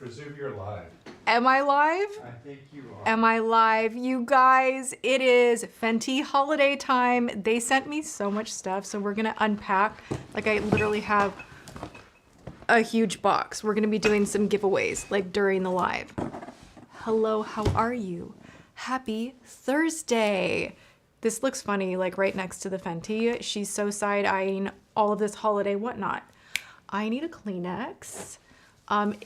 Presume you're live. Am I live? I think you are. Am I live? You guys, it is Fenty holiday time. They sent me so much stuff, so we're gonna unpack. Like, I literally have a huge box. We're gonna be doing some giveaways, like, during the live. Hello, how are you? Happy Thursday. This looks funny, like, right next to the Fenty. She's so side-eyeing all of this holiday whatnot. I need a Kleenex.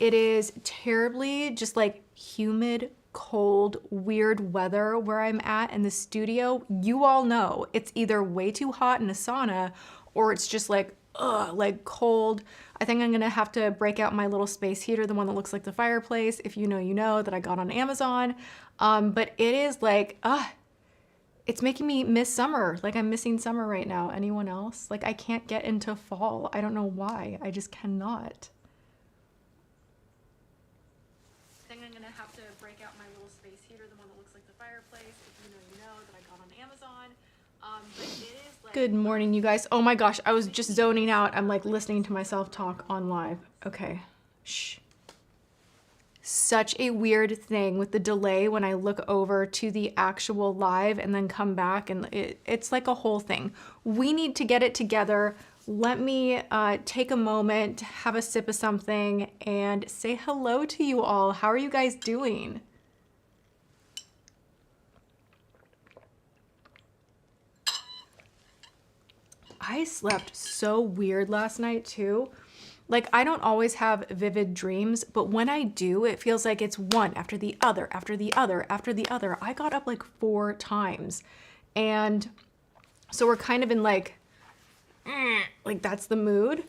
It is terribly just like humid, cold, weird weather where I'm at in the studio. You all know it's either way too hot in a sauna or it's just like, like cold. I think I'm gonna have to break out my little space heater, the one that looks like the fireplace. If you know, that I got on Amazon. But it is like, it's making me miss summer. Like, I'm missing summer right now. Anyone else? Like, I can't get into fall. I don't know why. I just cannot. I think I'm gonna have to break out my little space heater, the one that looks like the fireplace. If you know, that I got on Amazon. But it is like... Good morning, you guys. Oh my gosh, I was just zoning out. I'm like listening to myself talk on live. Okay, shh. Such a weird thing with the delay when I look over to the actual live and then come back, and it's like a whole thing. We need to get it together. Let me take a moment, have a sip of something, and say hello to you all. How are you guys doing? I slept so weird last night too. Like, I don't always have vivid dreams, but when I do, it feels like it's one after the other, after the other, after the other. I got up like 4 times. And so we're kind of in like that's the mood.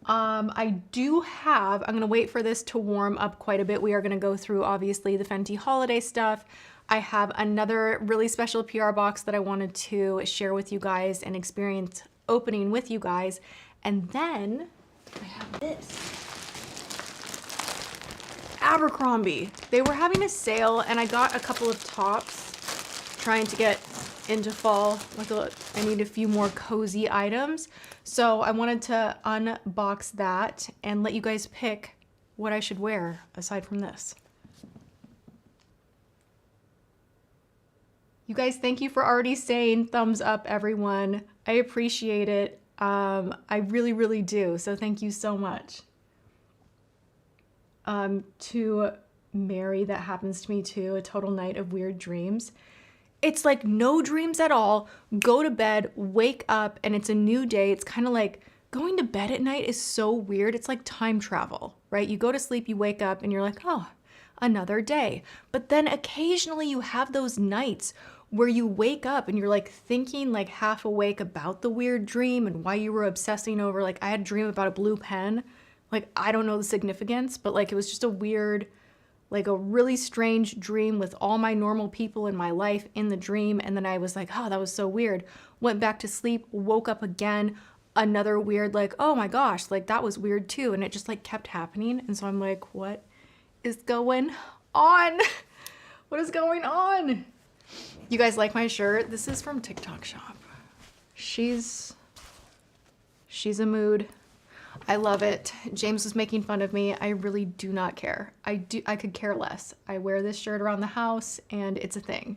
I do have, I'm gonna wait for this to warm up quite a bit. We are gonna go through obviously the Fenty holiday stuff. I have another really special PR box that I wanted to share with you guys and experience opening with you guys. And then I have this. Abercrombie. They were having a sale and I got a couple of tops trying to get into fall. Like, I need a few more cozy items. So I wanted to unbox that and let you guys pick what I should wear aside from this. You guys, thank you for already saying thumbs up, everyone. I appreciate it. I really, really do. So thank you so much. To Mary, that happens to me too. A total night of weird dreams. It's like no dreams at all. Go to bed, wake up, and it's a new day. It's kind of like going to bed at night is so weird. It's like time travel, right? You go to sleep, you wake up, and you're like, oh, another day. But then occasionally you have those nights where you wake up and you're like thinking like half awake about the weird dream and why you were obsessing over, like, I had a dream about a blue pen. Like, I don't know the significance, but like it was just a weird, like a really strange dream with all my normal people in my life in the dream. And then I was like, oh, that was so weird. Went back to sleep, woke up again, another weird, like, oh my gosh, like that was weird too. And it just like kept happening. And so I'm like, what is going on? What is going on? You guys like my shirt? This is from TikTok Shop. She's a mood. I love it. James was making fun of me. I really do not care. I could care less. I wear this shirt around the house and it's a thing.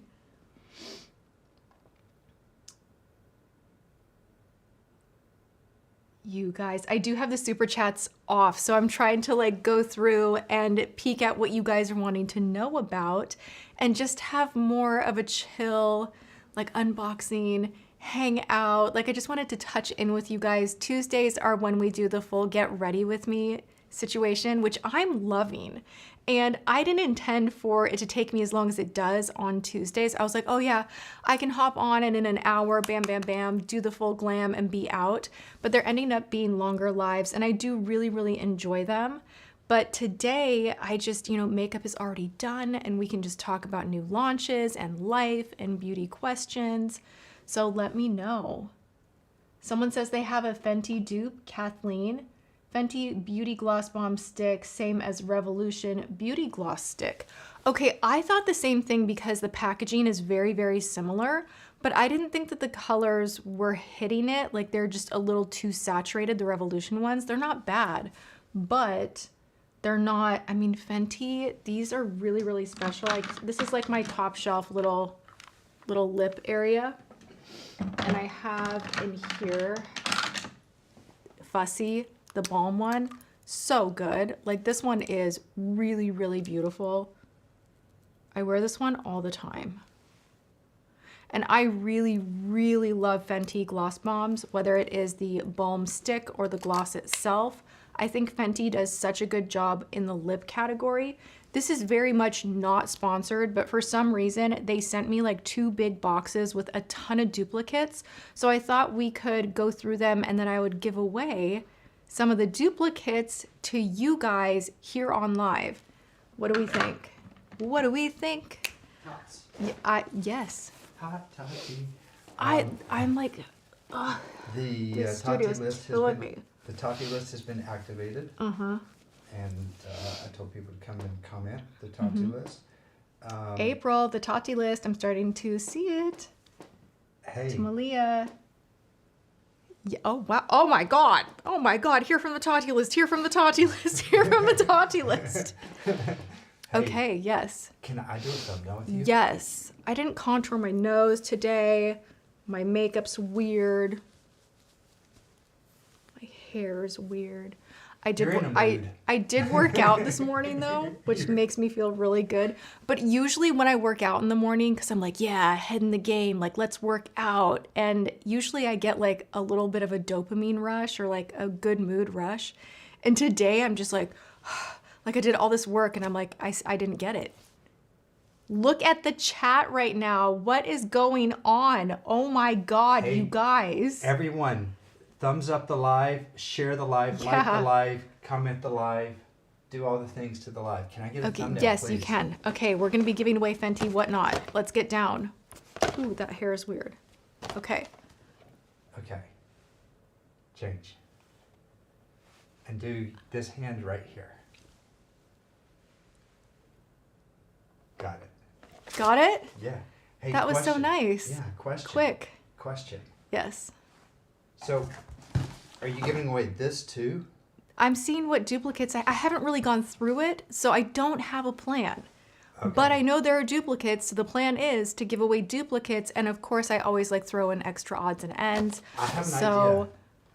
You guys, I do have the super chats off, so I'm trying to like go through and peek at what you guys are wanting to know about and just have more of a chill, like, unboxing, hang out. Like, I just wanted to touch in with you guys. Tuesdays are when we do the full get ready with me situation, which I'm loving. And I didn't intend for it to take me as long as it does on Tuesdays. I was like, oh yeah, I can hop on and in an hour, bam, bam, bam, do the full glam and be out. But they're ending up being longer lives and I do really, really enjoy them. But today I just, makeup is already done and we can just talk about new launches and life and beauty questions. So let me know. Someone says they have a Fenty dupe, Kathleen. Fenty Beauty Gloss Bomb Stick, same as Revolution Beauty Gloss Stick. Okay, I thought the same thing because the packaging is very, very similar, but I didn't think that the colors were hitting it. Like, they're just a little too saturated, the Revolution ones. They're not bad, but They're not, I mean, Fenty, these are really, really special. This is like my top shelf little lip area. And I have in here Fussy, the Balm one. So good. Like this one is really, really beautiful. I wear this one all the time. And I really, really love Fenty gloss bombs, whether it is the balm stick or the gloss itself. I think Fenty does such a good job in the lip category. This is very much not sponsored, but for some reason, they sent me like 2 big boxes with a ton of duplicates. So I thought we could go through them and then I would give away some of the duplicates to you guys here on live. What do we think? What do we think? Hot. Yes. Hot Tati. I'm like, the Tati list has been the Tati list has been activated. And I told people to come and comment the Tati list. April, the Tati list. I'm starting to see it. Hey. To Malia. Yeah, oh wow! Oh my God! Oh my God! Here from the Tati list. Here from the Tati list. Here from the Tati list. Hey, okay. Yes. Can I do a thumbnail with you? Yes. I didn't contour my nose today. My makeup's weird. My hair's weird. I did work out this morning though, which makes me feel really good. But usually when I work out in the morning, because I'm like, yeah, head in the game, like let's work out. And usually I get like a little bit of a dopamine rush or like a good mood rush. And today I'm just like I did all this work and I'm like, I didn't get it. Look at the chat right now. What is going on? Oh my God, hey, you guys. Everyone, thumbs up the live, share the live, like the live, comment the live, do all the things to the live. Can I get a thumbnail, yes, please? you can. Okay, we're going to be giving away Fenty whatnot. Let's get down. Ooh, that hair is weird. Okay. Okay. Change. And do this hand right here. Got it. Got it? Yeah. Hey, that was so question. nice. Yeah, question. Quick. Question. Yes. So, are you giving away this too? I'm seeing what duplicates. I haven't really gone through it, so I don't have a plan. Okay. But I know there are duplicates, so the plan is to give away duplicates, and of course I always like throw in extra odds and ends. I have an idea.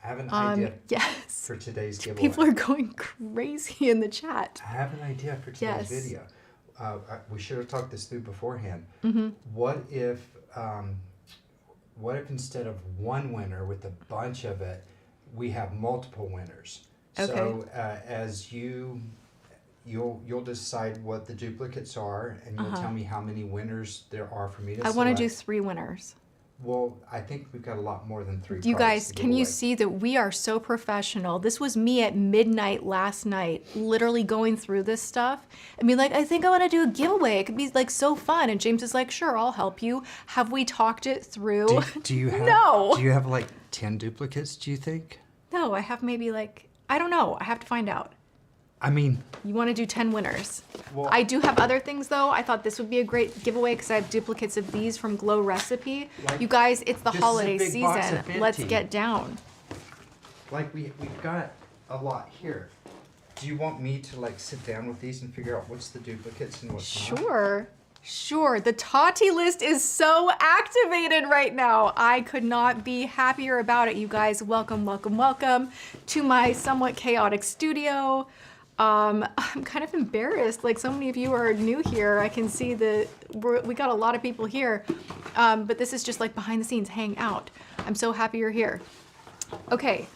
I have an idea yes. for today's giveaway. People are going crazy in the chat. I have an idea for today's video. We should have talked this through beforehand. What if instead of one winner with a bunch of it, we have multiple winners? Okay. So as you'll decide what the duplicates are, and you'll tell me how many winners there are for me to select. I want to do 3 winners. Well, I think we've got a lot more than 3. You guys, can you see that we are so professional? This was me at midnight last night, literally going through this stuff and be like, I think I want to do a giveaway. It could be like so fun. And James is like, sure, I'll help you. Have we talked it through? Do you have, no. Do you have like 10 duplicates, do you think? No, I have maybe like, I don't know. I have to find out. I mean, you want to do 10 winners. Well, I do have other things though. I thought this would be a great giveaway because I have duplicates of these from Glow Recipe. Like, you guys, it's the holiday box season. of Fenty. Let's get down. Like we've got a lot here. Do you want me to like sit down with these and figure out what's the duplicates and what's not? Sure. The Tati list is so activated right now. I could not be happier about it, you guys. Welcome, welcome, welcome to my somewhat chaotic studio. I'm kind of embarrassed. Like so many of you are new here. I can see that we got a lot of people here, but this is just like behind the scenes hangout. I'm so happy you're here. Okay.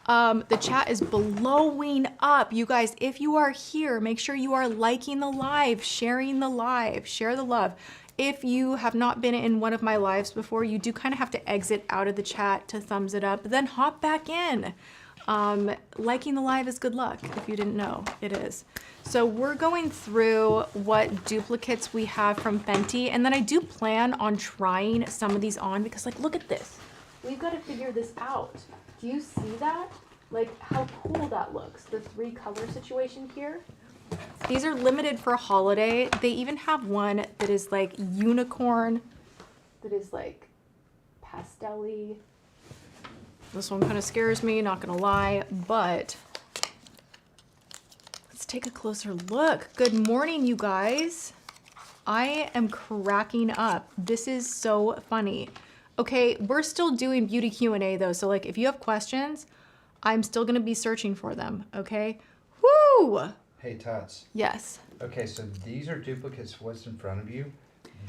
The chat is blowing up. You guys, if you are here, make sure you are liking the live, sharing the live, share the love. If you have not been in one of my lives before, you do kind of have to exit out of the chat to thumbs it up, but then hop back in. Liking the live is good luck, if you didn't know, it is. So we're going through what duplicates we have from Fenty, and then I do plan on trying some of these on because like, look at this. We've got to figure this out. Do you see that? Like how cool that looks, the 3 color situation here. These are limited for holiday. They even have one that is like unicorn, that is like pastel-y. This one kind of scares me, not gonna lie, but let's take a closer look. Good morning, you guys. I am cracking up. This is so funny. Okay, we're still doing beauty Q&A though, so like if you have questions, I'm still gonna be searching for them, okay? Woo! Hey, Tots. Yes. Okay, so these are duplicates of what's in front of you.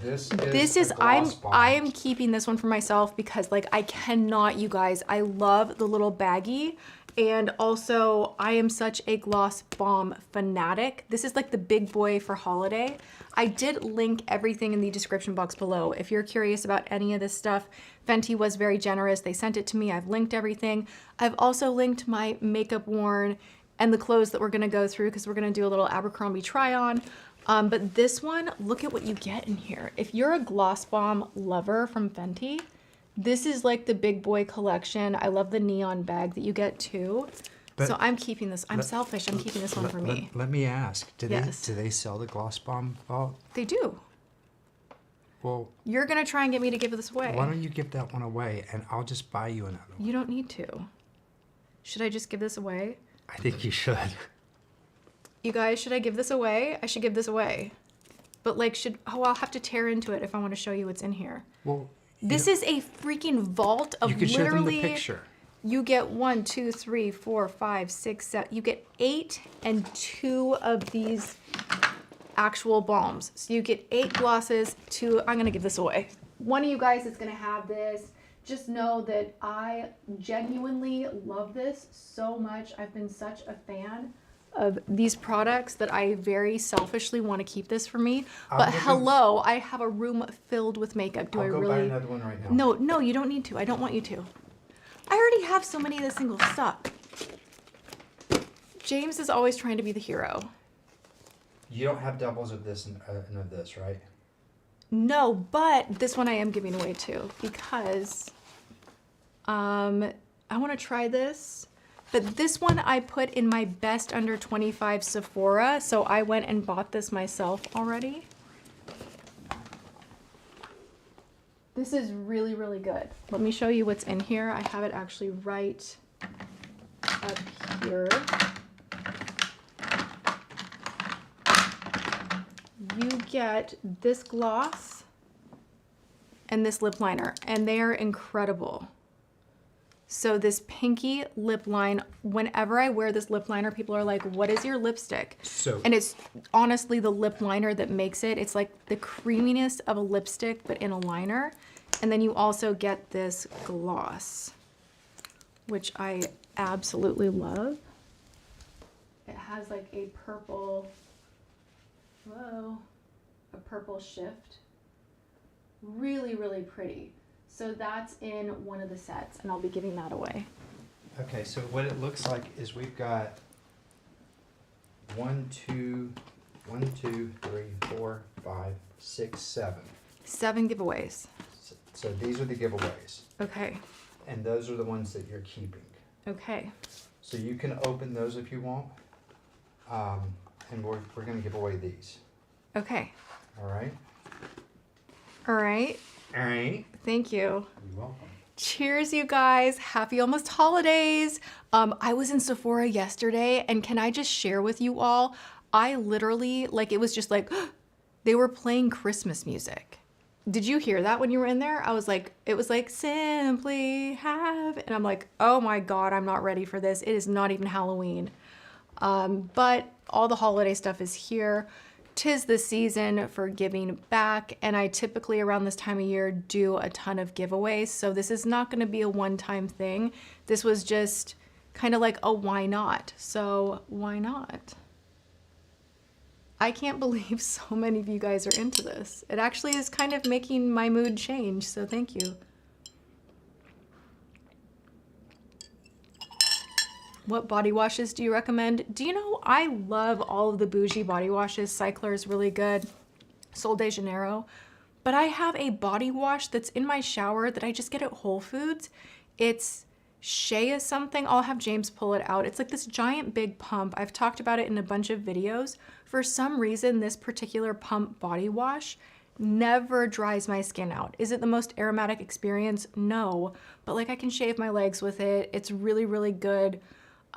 This is I am keeping this one for myself because like I cannot, you guys. I love the little baggie, and also I am such a gloss bomb fanatic. This is like the big boy for holiday. I did link everything in the description box below. If you're curious about any of this stuff, Fenty was very generous. They sent it to me. I've linked everything. I've also linked my makeup worn and the clothes that we're gonna go through because we're gonna do a little Abercrombie try on. But this one, look at what you get in here. If you're a gloss bomb lover from Fenty, this is like the big boy collection. I love the neon bag that you get too. But so I'm keeping this. I'm selfish. I'm keeping this one for me. Let me ask. Do they sell the gloss bomb vault? They do. Well, you're gonna try and get me to give this away. Why don't you give that one away and I'll just buy you another one? You don't need to. Should I just give this away? I think you should. You guys, should I give this away? I should give this away. But like, I'll have to tear into it if I want to show you what's in here. Well, this is a freaking vault of literally. You can show them the picture. You get 1, 2, 3, 4, 5, 6, 7. You get 8 and 2 of these actual balms. So you get 8 glosses, 2. I'm gonna give this away. One of you guys is gonna have this. Just know that I genuinely love this so much. I've been such a fan of these products that I very selfishly want to keep this for me. But hello, I have a room filled with makeup. Do I really? I'll go buy another one right now. No, you don't need to. I don't want you to. I already have so many of the singles. Stop. James is always trying to be the hero. You don't have doubles of this and of this, right? No, but this one I am giving away too because I want to try this. But this one I put in my best under 25 Sephora, so I went and bought this myself already. This is really, really good. Let me show you what's in here. I have it actually right up here. You get this gloss and this lip liner, and they are incredible. So this pinky lip line, whenever I wear this lip liner, people are like, what is your lipstick? And it's honestly the lip liner that makes it. It's like the creaminess of a lipstick, but in a liner. And then you also get this gloss, which I absolutely love. It has like a purple, a purple shift. Really, really pretty. So that's in one of the sets, and I'll be giving that away. Okay, so what it looks like is we've got 1, 2, 3, 4, 5, 6, 7. 7 giveaways. So these are the giveaways. Okay. And those are the ones that you're keeping. Okay. So you can open those if you want. And we're going to give away these. Okay. All right. All right. All right. Thank you. You're welcome. Cheers, you guys. Happy almost holidays. I was in Sephora yesterday, and can I just share with you all, I literally, like, it was just like, they were playing Christmas music. Did you hear that when you were in there? I was like, it was like, simply have, and I'm like, oh my God, I'm not ready for this. It is not even Halloween. But all the holiday stuff is here. 'Tis the season for giving back, and I typically around this time of year do a ton of giveaways, so this is not going to be a one-time thing. This was just kind of like a why not, so why not? I can't believe so many of you guys are into this. It actually is kind of making my mood change, so thank you. What body washes do you recommend? Do you know, I love all of the bougie body washes. Cycler is really good. Sol de Janeiro. But I have a body wash that's in my shower that I just get at Whole Foods. It's Shea something. I'll have James pull it out. It's like this giant big pump. I've talked about it in a bunch of videos. For some reason, this particular pump body wash never dries my skin out. Is it the most aromatic experience? No. But like I can shave my legs with it. It's really, really good.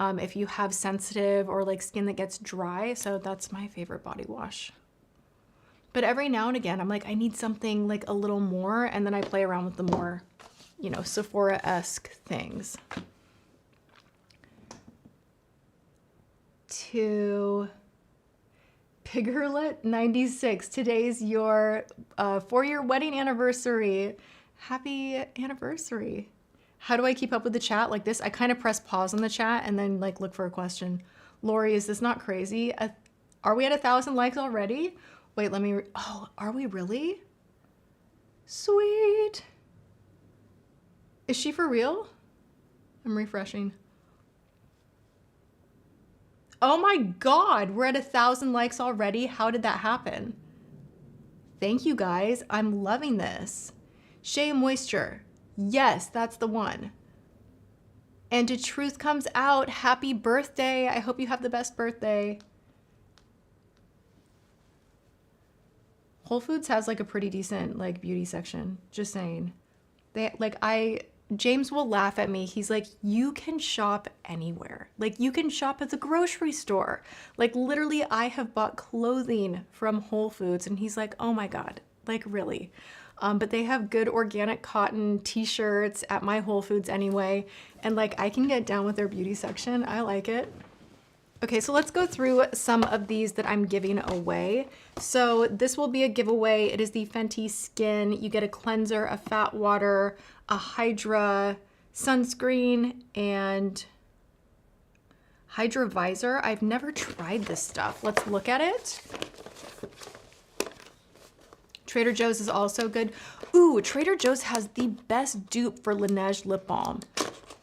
if you have sensitive or like skin that gets dry. So that's my favorite body wash. But every now and again, I'm like, I need something like a little more, and then I play around with the more, you know, Sephora-esque things. To Piggerlet 96, today's your 4-year wedding anniversary. Happy anniversary. How do I keep up with the chat like this? I kind of press pause on the chat and then like look for a question. Lori, is this not crazy? Are we at 1,000 likes already? Wait, let me, oh, are we really? Sweet. Is she for real? I'm refreshing. Oh my God, we're at 1,000 likes already. How did that happen? Thank you guys. I'm loving this. Shea Moisture. Yes, that's the one. And to Truth Comes Out, happy birthday. I hope you have the best birthday. Whole Foods has like a pretty decent like beauty section. Just saying. James will laugh at me. He's like, you can shop anywhere. Like you can shop at the grocery store. Like literally I have bought clothing from Whole Foods and he's like, oh my God, like really? But they have good organic cotton t-shirts at my Whole Foods anyway. And like I can get down with their beauty section. I like it. Okay, so let's go through some of these that I'm giving away. So this will be a giveaway. It is the Fenty Skin. You get a cleanser, a fat water, a Hydra sunscreen, and Hydra visor. I've never tried this stuff. Let's look at it. Trader Joe's is also good. Ooh, Trader Joe's has the best dupe for Laneige lip balm.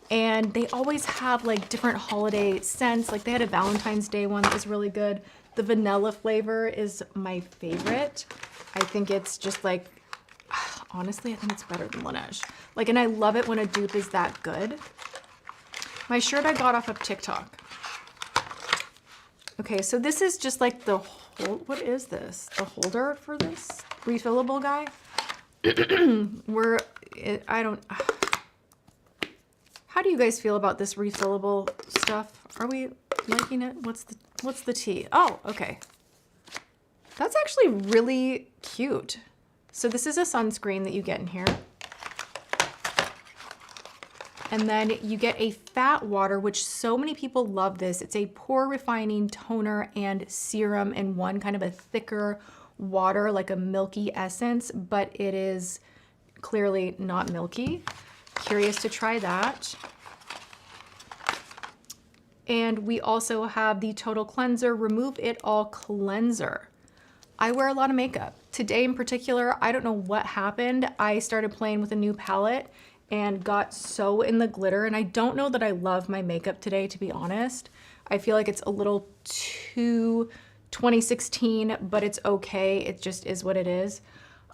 And they always have like different holiday scents. Like they had a Valentine's Day one that was really good. The vanilla flavor is my favorite. I think it's just like, honestly, I think it's better than Laneige. Like, and I love it when a dupe is that good. My shirt I got off of TikTok. Okay, so this is just like the whole, what is this? The holder for this refillable guy? How do you guys feel about this refillable stuff? Are we liking it? What's the tea? Oh, okay. That's actually really cute. So this is a sunscreen that you get in here. And then you get a fat water, which so many people love this. It's a pore refining toner and serum in one, kind of a thicker water, like a milky essence, but it is clearly not milky. Curious to try that. And we also have the Total Cleanser Remove It All Cleanser. I wear a lot of makeup. Today in particular, I don't know what happened. I started playing with a new palette and got so in the glitter, and I don't know that I love my makeup today, to be honest. I feel like it's a little too 2016, but it's okay. It just is what it is.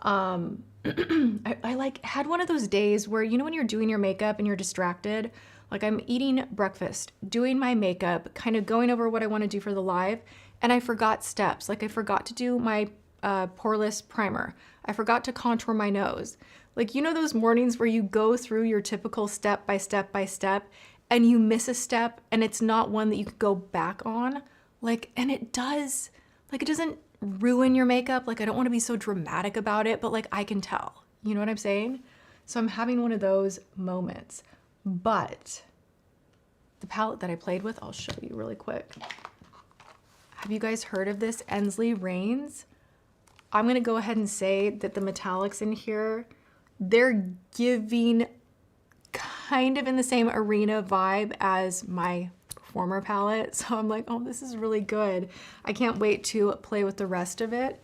I like had one of those days where, you know, when you're doing your makeup and you're distracted, like I'm eating breakfast, doing my makeup, kind of going over what I want to do for the live, and I forgot steps. Like I forgot to do my poreless primer. I forgot to contour my nose. Like, you know, those mornings where you go through your typical step by step by step and you miss a step and it's not one that you could go back on. Like, and it does, like, it doesn't ruin your makeup. Like, I don't want to be so dramatic about it, but like I can tell, you know what I'm saying? So I'm having one of those moments. But the palette that I played with, I'll show you really quick. Have you guys heard of this Ensley Reigns? I'm going to go ahead and say that the metallics in here, they're giving kind of in the same arena vibe as my former palette. So I'm like, oh, this is really good. I can't wait to play with the rest of it.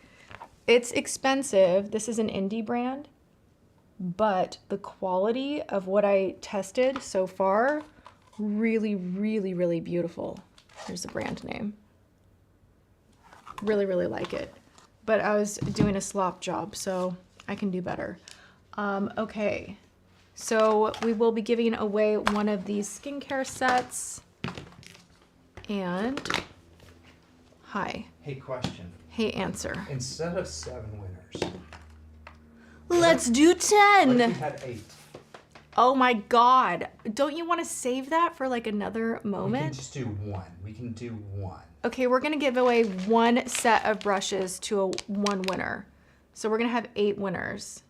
It's expensive. This is an indie brand, but the quality of what I tested so far, really, really, really beautiful. Here's the brand name. Really, really like it. But I was doing a slop job, so I can do better. Okay, so we will be giving away one of these skincare sets. And hi. Hey, question. Hey, answer. Instead of 7 winners, let's do 10. what if we had 8? Oh my God. Don't you want to save that for like another moment? We can just do one. We can do one. Okay, we're gonna give away one set of brushes to one winner. So we're gonna have 8 winners.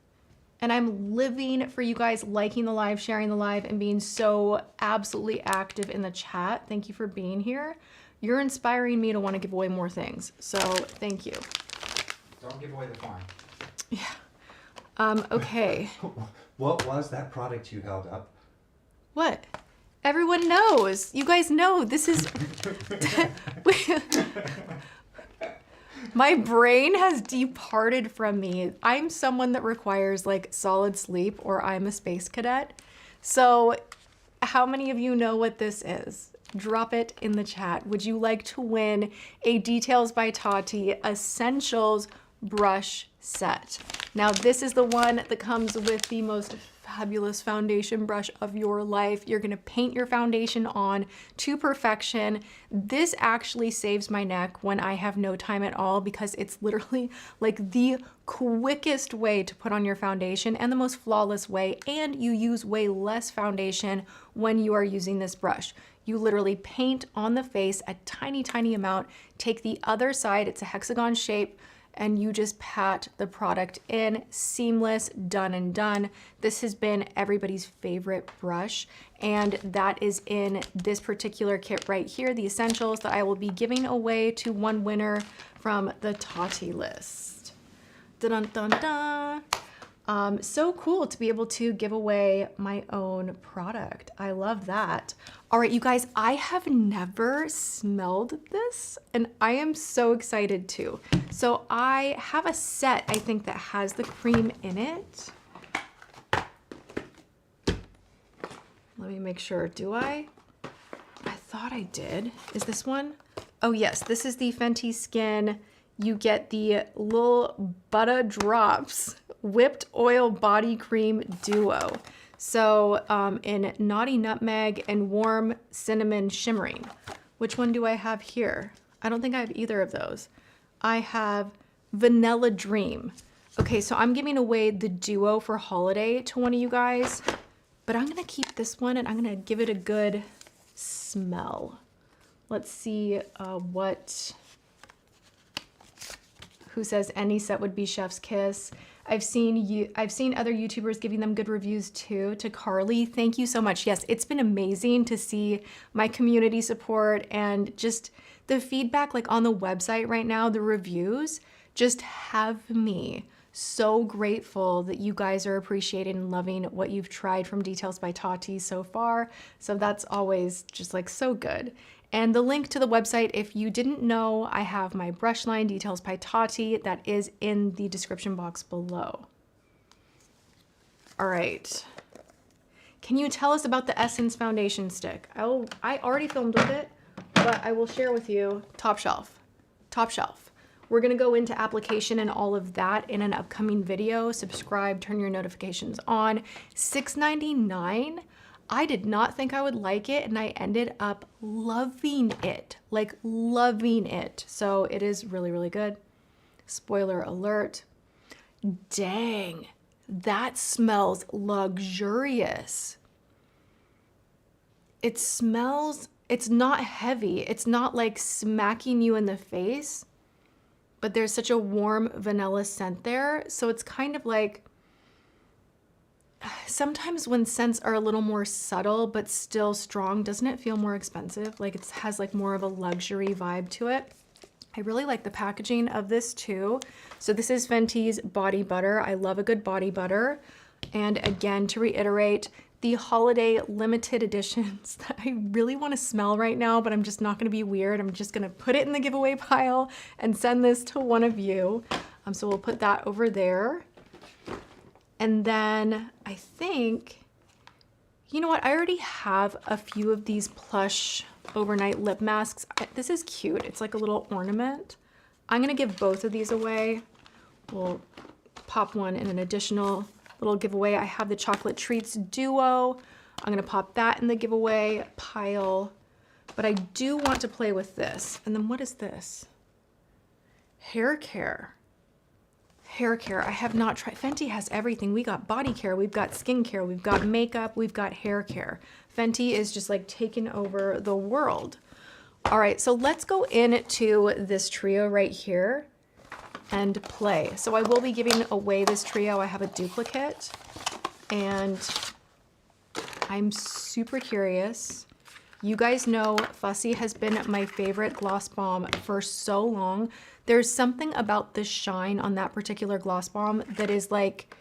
And I'm living for you guys liking the live, sharing the live, and being so absolutely active in the chat. Thank you for being here. You're inspiring me to want to give away more things. So thank you. Don't give away the farm. Yeah. Okay. What was that product you held up? What? Everyone knows. You guys know this is... My brain has departed from me. I'm someone that requires like solid sleep, or I'm a space cadet. So how many of you know what this is? Drop it in the chat. Would you like to win a Details by Tati Essentials brush set? Now this is the one that comes with the most fabulous foundation brush of your life. You're gonna paint your foundation on to perfection. This actually saves my neck when I have no time at all, because it's literally like the quickest way to put on your foundation and the most flawless way, and you use way less foundation when you are using this brush. You literally paint on the face a tiny, tiny amount, take the other side, it's a hexagon shape, and you just pat the product in. Seamless, done and done. This has been everybody's favorite brush, and that is in this particular kit right here, the Essentials, that I will be giving away to one winner from the Tati list. Dun dun dun. So cool to be able to give away my own product. I love that. All right, you guys, I have never smelled this, and I am so excited too. So I have a set, I think, that has the cream in it. Let me make sure. Do I? I thought I did. Is this one? Oh yes, this is the Fenty Skin. You get the little butter drops whipped oil body cream duo. So in Naughty Nutmeg and Warm Cinnamon Shimmering. Which one do I have here? I don't think I have either of those. I have Vanilla Dream. Okay, so I'm giving away the duo for holiday to one of you guys, but I'm gonna keep this one and I'm gonna give it a good smell. Let's see who says any set would be chef's kiss. I've seen other YouTubers giving them good reviews too. To Carly, thank you so much. Yes, it's been amazing to see my community support and just the feedback like on the website right now, the reviews just have me so grateful that you guys are appreciating and loving what you've tried from Details by Tati so far. So that's always just like so good. And the link to the website, if you didn't know, I have my brush line, Details by Tati, that is in the description box below. All right. Can you tell us about the Essence foundation stick? I already filmed with it, but I will share with you. Top shelf. Top shelf. We're gonna go into application and all of that in an upcoming video. Subscribe, turn your notifications on. $6.99. I did not think I would like it, and I ended up loving it, like loving it. So it is really, really good. Spoiler alert. Dang, that smells luxurious. It smells, it's not heavy. It's not like smacking you in the face, but there's such a warm vanilla scent there. So it's kind of like, sometimes when scents are a little more subtle but still strong, doesn't it feel more expensive? Like it has like more of a luxury vibe to it. I really like the packaging of this too. So this is Fenty's Body Butter. I love a good body butter. And again, to reiterate, the holiday limited editions that I really want to smell right now, but I'm just not going to be weird. I'm just going to put it in the giveaway pile and send this to one of you. So we'll put that over there. And then I think, you know what? I already have a few of these plush overnight lip masks. This is cute. It's like a little ornament. I'm gonna give both of these away. We'll pop one in an additional little giveaway. I have the Chocolate Treats Duo. I'm gonna pop that in the giveaway pile. But I do want to play with this. And then what is this? Hair care. Hair care, I have not tried. Fenty has everything. We got body care, we've got skincare, we've got makeup, we've got hair care. Fenty is just like taking over the world. All right, so let's go into this trio right here and play. So I will be giving away this trio. I have a duplicate and I'm super curious. You guys know Fussy has been my favorite gloss bomb for so long. There's something about the shine on that particular gloss bomb that is like,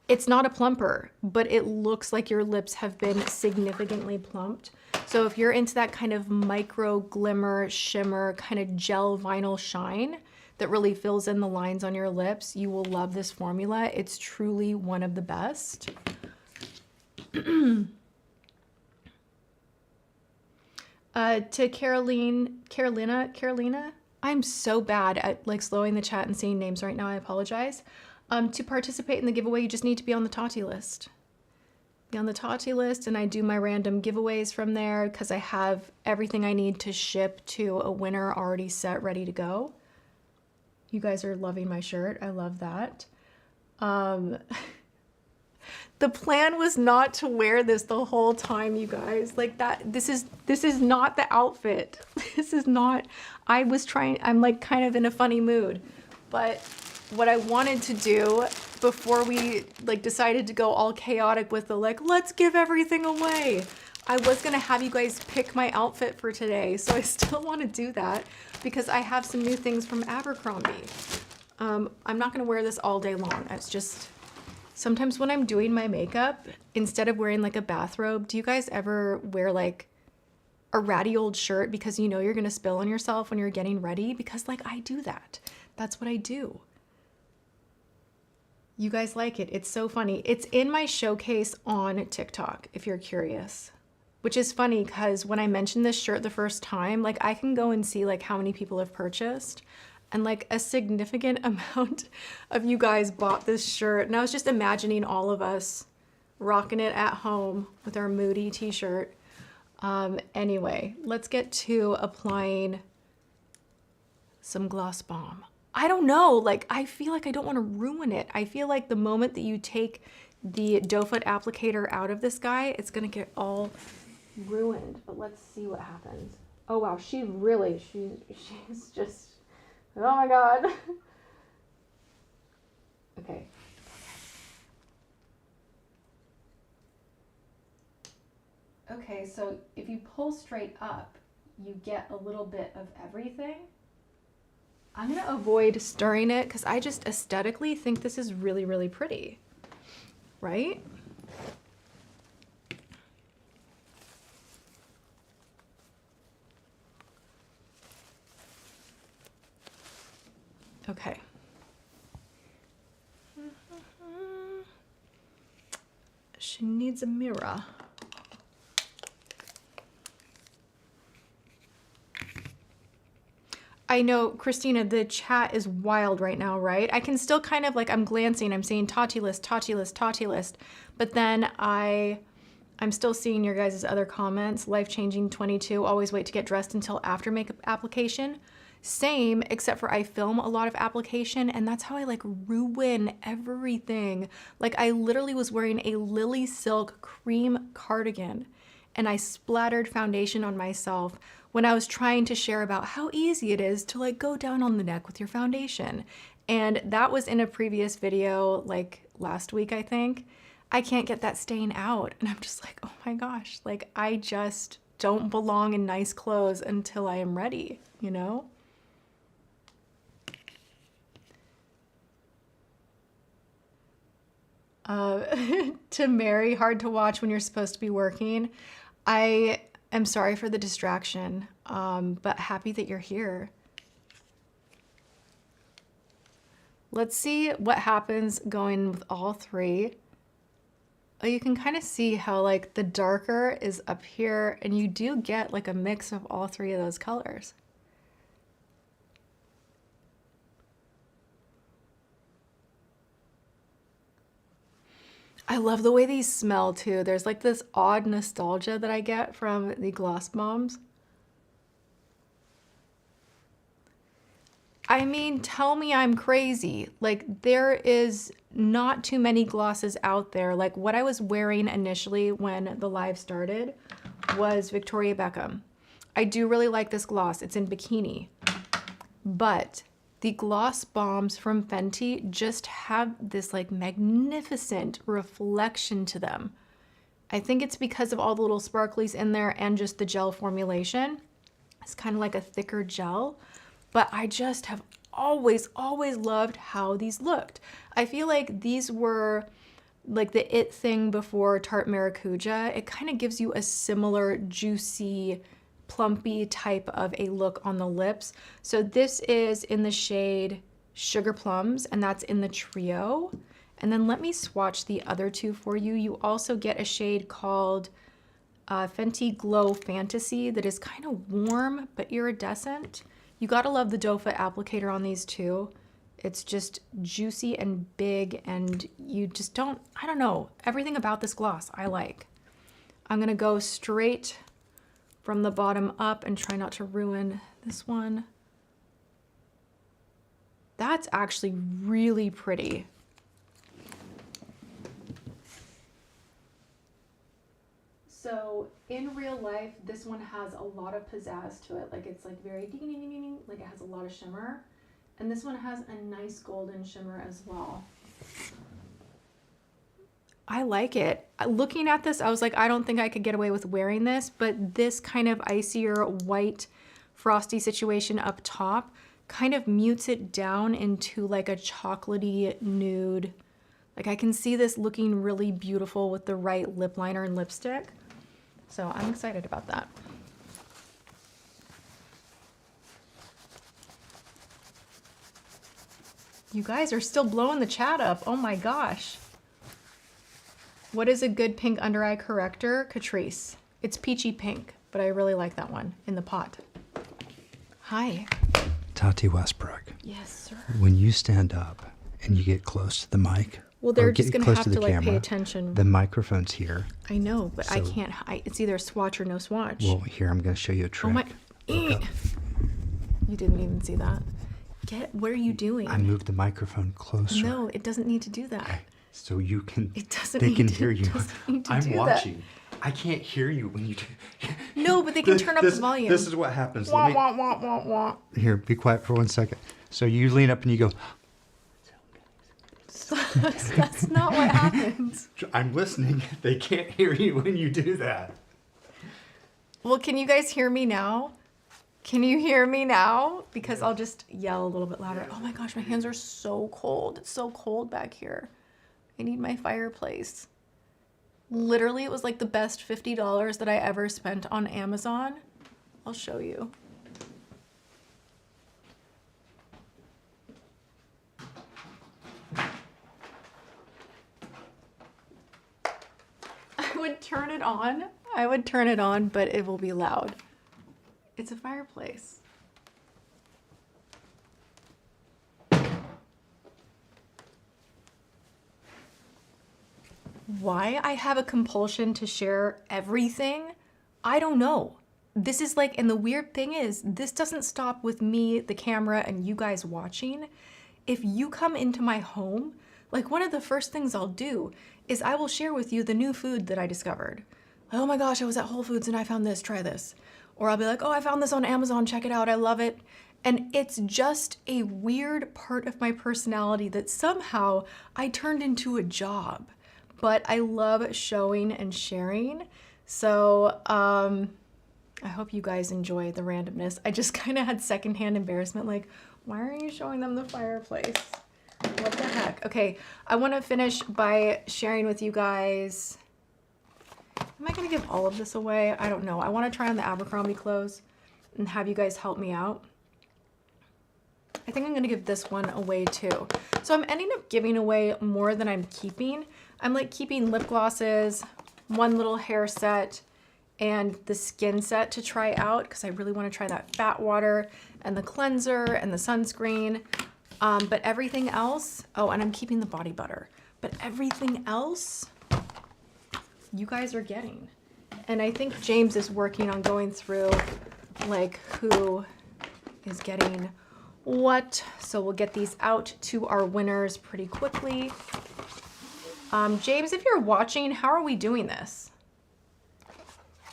it's not a plumper, but it looks like your lips have been significantly plumped. So if you're into that kind of micro glimmer, shimmer, kind of gel vinyl shine that really fills in the lines on your lips, you will love this formula. It's truly one of the best. To Carolina, I'm so bad at like slowing the chat and saying names right now. I apologize. To participate in the giveaway, you just need to be on the Tati list. Be on the Tati list, and I do my random giveaways from there because I have everything I need to ship to a winner already set, ready to go. You guys are loving my shirt. I love that. The plan was not to wear this the whole time, you guys. Like that, this is not the outfit. This is not, I'm like kind of in a funny mood. But what I wanted to do before we like decided to go all chaotic with the like, let's give everything away, I was gonna have you guys pick my outfit for today. So I still wanna do that because I have some new things from Abercrombie. I'm not gonna wear this all day long. It's just, sometimes when I'm doing my makeup, instead of wearing like a bathrobe, do you guys ever wear like a ratty old shirt because you know you're gonna spill on yourself when you're getting ready? Because like I do that. That's what I do. You guys like it. It's so funny. It's in my showcase on TikTok, if you're curious. Which is funny because when I mentioned this shirt the first time, like I can go and see like how many people have purchased. And like a significant amount of you guys bought this shirt. And I was just imagining all of us rocking it at home with our moody t-shirt. Anyway, let's get to applying some gloss bomb. I don't know, like I feel like I don't want to ruin it. I feel like the moment that you take the doe foot applicator out of this guy, it's gonna get all ruined. But let's see what happens. Oh wow, she's just, oh my God. Okay. Okay, so if you pull straight up, you get a little bit of everything. I'm gonna avoid stirring it because I just aesthetically think this is really, really pretty, right? Okay. She needs a mirror. I know, Christina, the chat is wild right now, right? I can still kind of like, I'm glancing, I'm saying Tati list, Tati list, Tati list, but then I'm still seeing your guys' other comments. Life-changing 22, always wait to get dressed until after makeup application. Same, except for I film a lot of application and that's how I like ruin everything. Like I literally was wearing a Lily Silk cream cardigan and I splattered foundation on myself when I was trying to share about how easy it is to like go down on the neck with your foundation. And that was in a previous video like last week, I think. I can't get that stain out. And I'm just like, oh my gosh, like I just don't belong in nice clothes until I am ready, you know? To Mary, hard to watch when you're supposed to be working. I am sorry for the distraction, but happy that you're here. Let's see what happens going with all three. Oh, you can kind of see how like the darker is up here and you do get like a mix of all three of those colors. I love the way these smell too. There's like this odd nostalgia that I get from the gloss bombs. I mean, tell me I'm crazy. Like, there is not too many glosses out there. Like, what I was wearing initially when the live started was Victoria Beckham. I do really like this gloss. It's in bikini. But the gloss bombs from Fenty just have this like magnificent reflection to them. I think it's because of all the little sparklies in there and just the gel formulation. It's kind of like a thicker gel, but I just have always loved how these looked. I feel like these were like the it thing before Tarte Maracuja. It kind of gives you a similar juicy, plumpy type of a look on the lips. So this is in the shade Sugar Plums, and that's in the trio. And then let me swatch the other two for you. You also get a shade called Fenty Glow Fantasy that is kind of warm but iridescent. You gotta love the doe foot applicator on these too. It's just juicy and big, and you just don't, I don't know, everything about this gloss I like. I'm gonna go straight from the bottom up and try not to ruin this one. That's actually really pretty. So in real life, this one has a lot of pizzazz to it. Like it's like very ding, ding, ding, ding, like it has a lot of shimmer. And this one has a nice golden shimmer as well. I like it. Looking at this, I was like, I don't think I could get away with wearing this, but this kind of icier white frosty situation up top kind of mutes it down into like a chocolatey nude. Like I can see this looking really beautiful with the right lip liner and lipstick. So I'm excited about that. You guys are still blowing the chat up. Oh my gosh. What is a good pink under eye corrector? Catrice. It's peachy pink, but I really like that one in the pot. Hi. Tati Westbrook. Yes, sir. When you stand up and you get close to the mic, well, they're just going to have to like pay attention. The microphone's here. I know, but so, I can't. It's either a swatch or no swatch. Well, here, I'm going to show you a trick. Oh my. You didn't even see that. What are you doing? I moved the microphone closer. No, it doesn't need to do that. Okay, so you can. It doesn't. They can hear you. I'm watching. I can't hear you when you do. No, but they can turn up the volume. This is what happens. Wah, wah, wah, wah, wah. Here, be quiet for 1 second. So you lean up and you go. That's not what happens. I'm listening. They can't hear you when you do that. Well, can you guys hear me now? Can you hear me now? Because I'll just yell a little bit louder. Oh my gosh, my hands are so cold. It's so cold back here. I need my fireplace. Literally, it was like the best $50 that I ever spent on Amazon. I'll show you. I would turn it on. I would turn it on, but it will be loud. It's a fireplace. Why I have a compulsion to share everything, I don't know. This is like, and the weird thing is, this doesn't stop with me, the camera, and you guys watching. If you come into my home, like one of the first things I'll do is I will share with you the new food that I discovered. Oh my gosh, I was at Whole Foods and I found this, try this. Or I'll be like, oh, I found this on Amazon, check it out, I love it. And it's just a weird part of my personality that somehow I turned into a job. But I love showing and sharing. So I hope you guys enjoy the randomness. I just kind of had secondhand embarrassment, like, why are you showing them the fireplace? What the heck? Okay, I want to finish by sharing with you guys. Am I going to give all of this away? I don't know. I want to try on the Abercrombie clothes and have you guys help me out. I think I'm going to give this one away too. So I'm ending up giving away more than I'm keeping. I'm like keeping lip glosses, one little hair set, and the skin set to try out because I really want to try that fat water and the cleanser and the sunscreen. But everything else, oh, and I'm keeping the body butter. But everything else, you guys are getting. And I think James is working on going through like who is getting what. So we'll get these out to our winners pretty quickly. James, if you're watching, how are we doing this?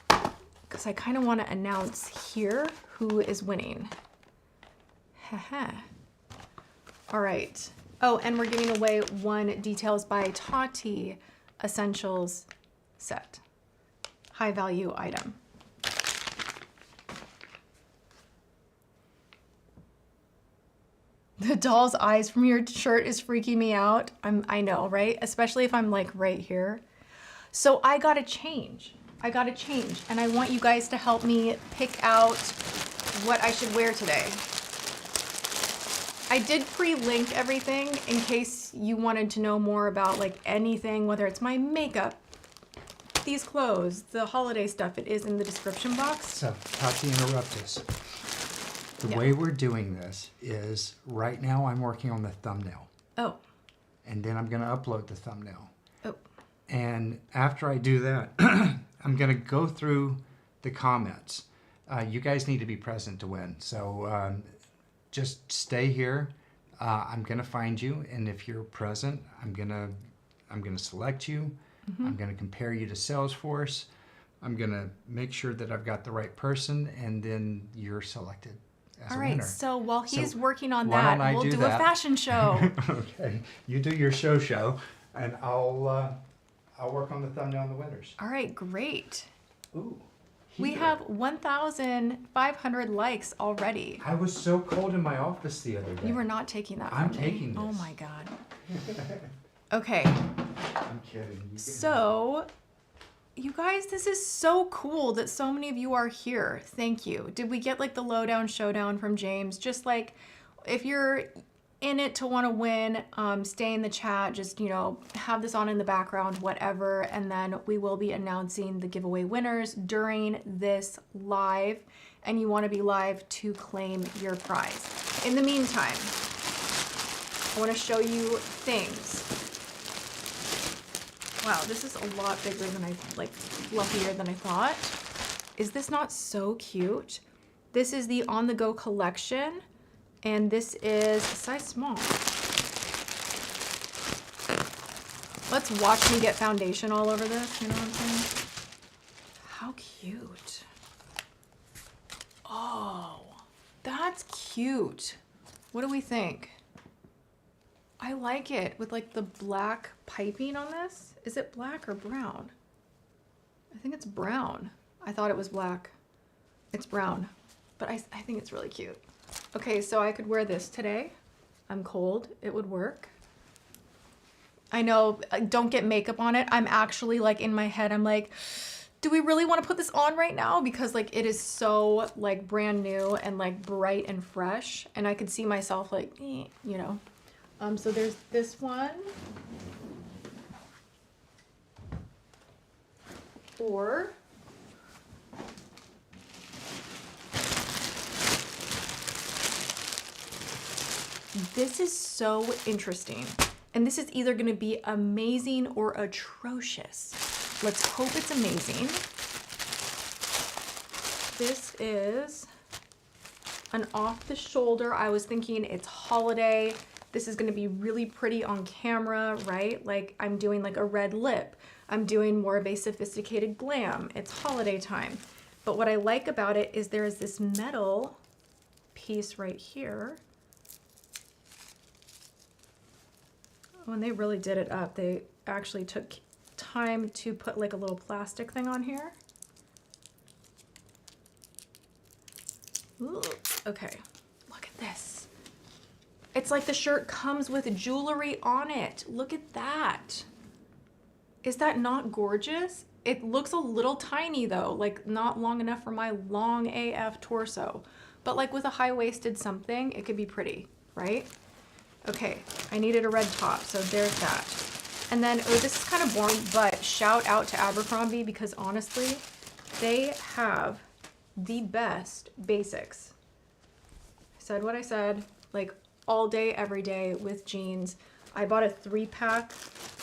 Because I kind of want to announce here who is winning. Haha. All right. Oh, and we're giving away one Details by Tati Essentials set. High value item. The doll's eyes from your shirt is freaking me out. I know, right? Especially if I'm like right here. So I gotta change. And I want you guys to help me pick out what I should wear today. I did pre-link everything in case you wanted to know more about like anything, whether it's my makeup, these clothes, the holiday stuff. It is in the description box. So, Tati, interrupt us. The way we're doing this is right now I'm working on the thumbnail. Oh. And then I'm going to upload the thumbnail. Oh. And after I do that, I'm going to go through the comments. You guys need to be present to win. So just stay here. I'm going to find you. And if you're present, I'm going to select you. Mm-hmm. I'm going to compare you to Salesforce. I'm going to make sure that I've got the right person, and then you're selected. All right, so while he's working on that, we'll do a fashion show. Okay, you do your show, and I'll work on the thumbnail and the winners. All right, great. Ooh. We have 1,500 likes already. I was so cold in my office the other day. You were not taking that. I'm taking this. Oh my God. Okay. I'm kidding. So, you guys, this is so cool that so many of you are here. Thank you. Did we get like the lowdown showdown from James? Just like, if you're in it to want to win, stay in the chat, just, you know, have this on in the background, whatever. And then we will be announcing the giveaway winners during this live. And you want to be live to claim your prize. In the meantime, I want to show you things. Wow, this is a lot bigger than fluffier than I thought. Is this not so cute? This is the On The Go collection, and this is a size small. Let's watch me get foundation all over this, you know what I'm saying? How cute. Oh, that's cute. What do we think? I like it with like the black piping on this. Is it black or brown? I think it's brown. I thought it was black. It's brown, but I think it's really cute. Okay, so I could wear this today. I'm cold, it would work. I know, don't get makeup on it. I'm actually like in my head, I'm like, do we really want to put this on right now? Because like it is so like brand new and like bright and fresh. And I could see myself like, you know. So there's this one. Or this is so interesting. And this is either going to be amazing or atrocious. Let's hope it's amazing. This is an off the shoulder. I was thinking it's holiday. This is going to be really pretty on camera, right? Like I'm doing like a red lip. I'm doing more of a sophisticated glam. It's holiday time. But what I like about it is there is this metal piece right here. When they really did it up, they actually took time to put like a little plastic thing on here. Ooh, okay, look at this. It's like the shirt comes with jewelry on it. Look at that. Is that not gorgeous? It looks a little tiny though, like not long enough for my long AF torso. But like with a high-waisted something, it could be pretty, right? Okay, I needed a red top, so there's that. And then, oh, this is kind of boring, but shout out to Abercrombie because honestly, they have the best basics. I said what I said, like all day, every day with jeans. I bought a 3-pack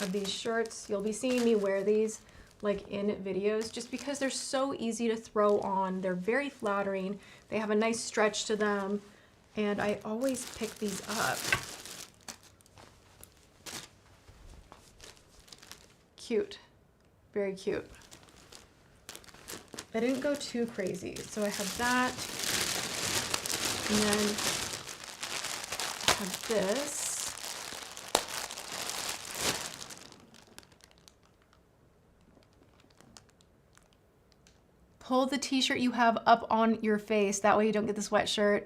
of these shirts. You'll be seeing me wear these like in videos just because they're so easy to throw on. They're very flattering. They have a nice stretch to them. And I always pick these up. Cute. Very cute. I didn't go too crazy. So I have that. And then I have this. Pull the t-shirt you have up on your face. That way you don't get the sweatshirt.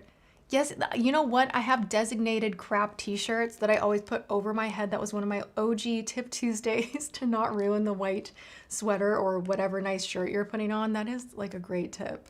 Yes, you know what? I have designated crap t-shirts that I always put over my head. That was one of my OG Tip Tuesdays to not ruin the white sweater or whatever nice shirt you're putting on. That is like a great tip.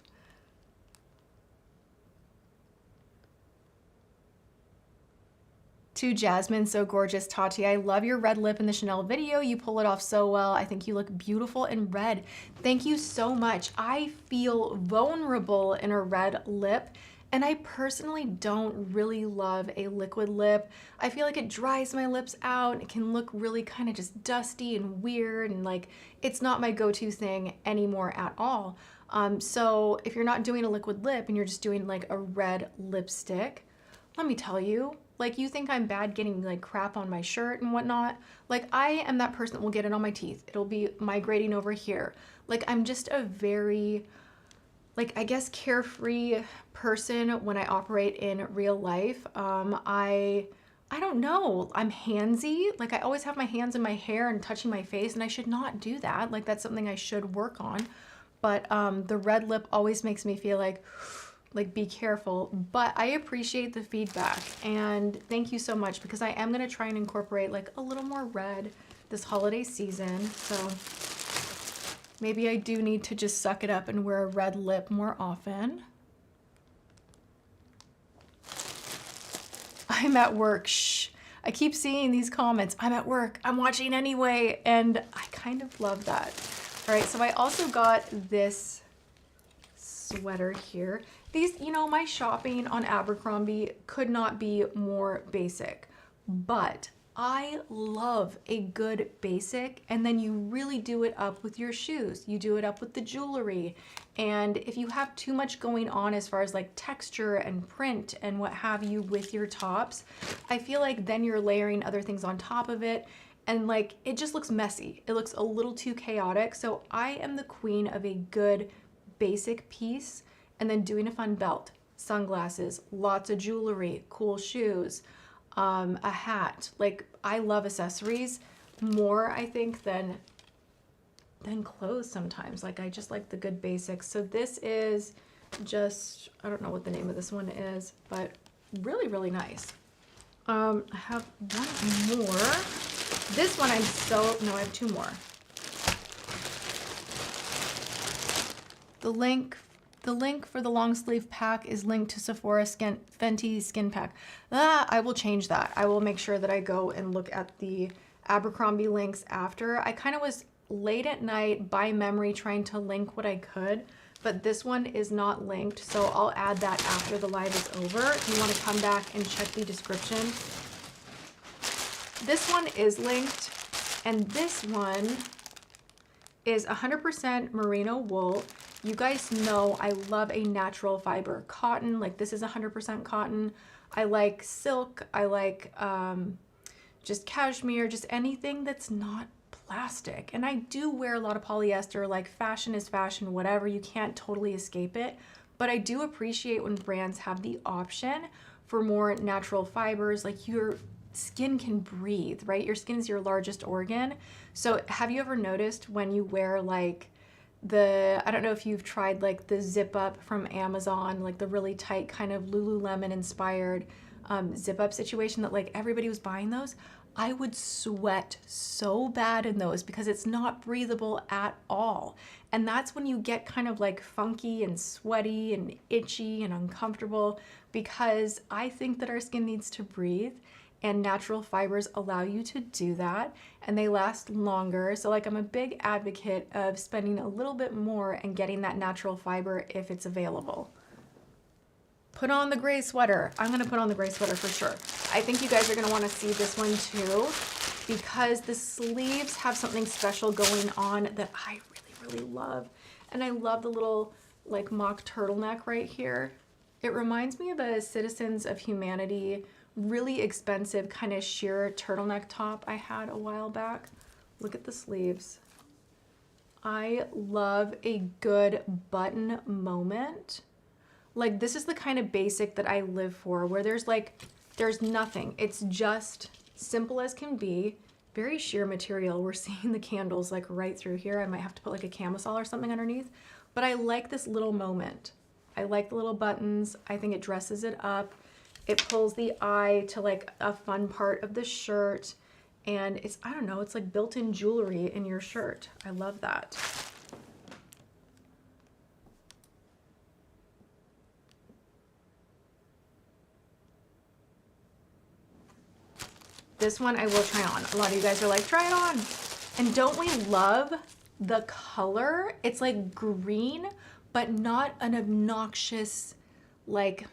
To Jasmine, so gorgeous. Tati, I love your red lip in the Chanel video. You pull it off so well. I think you look beautiful in red. Thank you so much. I feel vulnerable in a red lip. And I personally don't really love a liquid lip. I feel like it dries my lips out. It can look really kind of just dusty and weird, and like it's not my go-to thing anymore at all. So if you're not doing a liquid lip and you're just doing like a red lipstick, let me tell you, like you think I'm bad getting like crap on my shirt and whatnot. Like I am that person that will get it on my teeth. It'll be migrating over here. Like I'm just a very, like, I guess carefree person when I operate in real life. I don't know, I'm handsy. Like I always have my hands in my hair and touching my face, and I should not do that. Like that's something I should work on. But the red lip always makes me feel like be careful. But I appreciate the feedback, and thank you so much, because I am gonna try and incorporate like a little more red this holiday season. So maybe I do need to just suck it up and wear a red lip more often. I'm at work. Shh. I keep seeing these comments. I'm at work. I'm watching anyway. And I kind of love that. All right. So I also got this sweater here. These, you know, my shopping on Abercrombie could not be more basic, but I love a good basic, and then you really do it up with your shoes. You do it up with the jewelry. And if you have too much going on as far as like texture and print and what have you with your tops, I feel like then you're layering other things on top of it, and like it just looks messy. It looks a little too chaotic. So I am the queen of a good basic piece, and then doing a fun belt, sunglasses, lots of jewelry, cool shoes, a hat. Like I love accessories more, I think, than clothes sometimes. Like I just like the good basics. So this is just, I don't know what the name of this one is, but really, really nice. I have one more. This one no, I have two more. The link for the long sleeve pack is linked to Sephora Fenty skin pack. I will change that. I will make sure that I go and look at the Abercrombie links after. I kind of was late at night by memory trying to link what I could, but this one is not linked. So I'll add that after the live is over. If you want to come back and check the description. This one is linked, and this one is 100% merino wool. You guys know I love a natural fiber cotton. Like this is 100% cotton. I like silk. I like just cashmere, just anything that's not plastic. And I do wear a lot of polyester. Like fashion is fashion, whatever. You can't totally escape it. But I do appreciate when brands have the option for more natural fibers. Like your skin can breathe, right? Your skin is your largest organ. So have you ever noticed when you wear like I don't know if you've tried like the zip up from Amazon, like the really tight kind of Lululemon inspired zip up situation that like everybody was buying those. I would sweat so bad in those because it's not breathable at all. And that's when you get kind of like funky and sweaty and itchy and uncomfortable, because I think that our skin needs to breathe, and natural fibers allow you to do that, and they last longer. So like I'm a big advocate of spending a little bit more and getting that natural fiber if it's available. Put on the gray sweater. I'm gonna put on the gray sweater for sure. I think you guys are gonna wanna see this one too, because the sleeves have something special going on that I really, really love. And I love the little like mock turtleneck right here. It reminds me of a Citizens of Humanity, really expensive kind of sheer turtleneck top I had a while back. Look at the sleeves. I love a good button moment. Like, this is the kind of basic that I live for, where there's nothing. It's just simple as can be. Very sheer material. We're seeing the candles like right through here. I might have to put like a camisole or something underneath, but I like this little moment. I like the little buttons. I think it dresses it up. It pulls the eye to like a fun part of the shirt. And it's, I don't know, it's like built-in jewelry in your shirt. I love that. This one I will try on. A lot of you guys are like, try it on. And don't we love the color? It's like green, but not an obnoxious, like,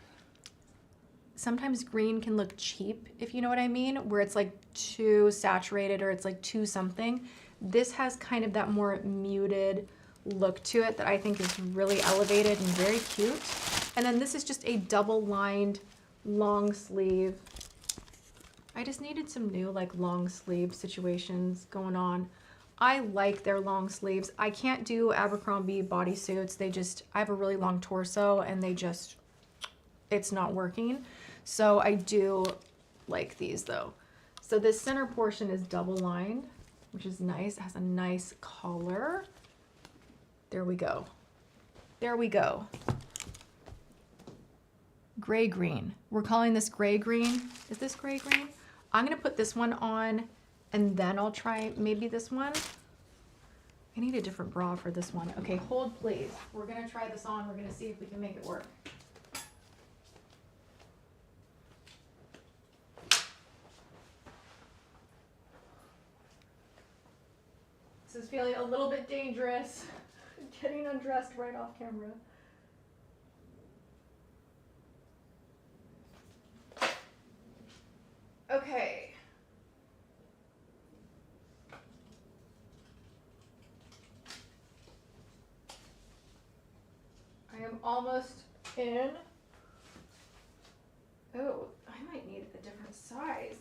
sometimes green can look cheap, if you know what I mean, where it's like too saturated or it's like too something. This has kind of that more muted look to it that I think is really elevated and very cute. And then this is just a double lined long sleeve. I just needed some new like long sleeve situations going on. I like their long sleeves. I can't do Abercrombie bodysuits. I have a really long torso and it's not working. So I do like these though. So this center portion is double lined, which is nice. It has a nice collar. There we go. There we go. Gray green. We're calling this gray green. Is this gray green? I'm gonna put this one on and then I'll try maybe this one. I need a different bra for this one. Okay, hold please. We're gonna try this on. We're gonna see if we can make it work. This is feeling a little bit dangerous. Getting undressed right off camera. Okay. I am almost in. Oh, I might need a different size.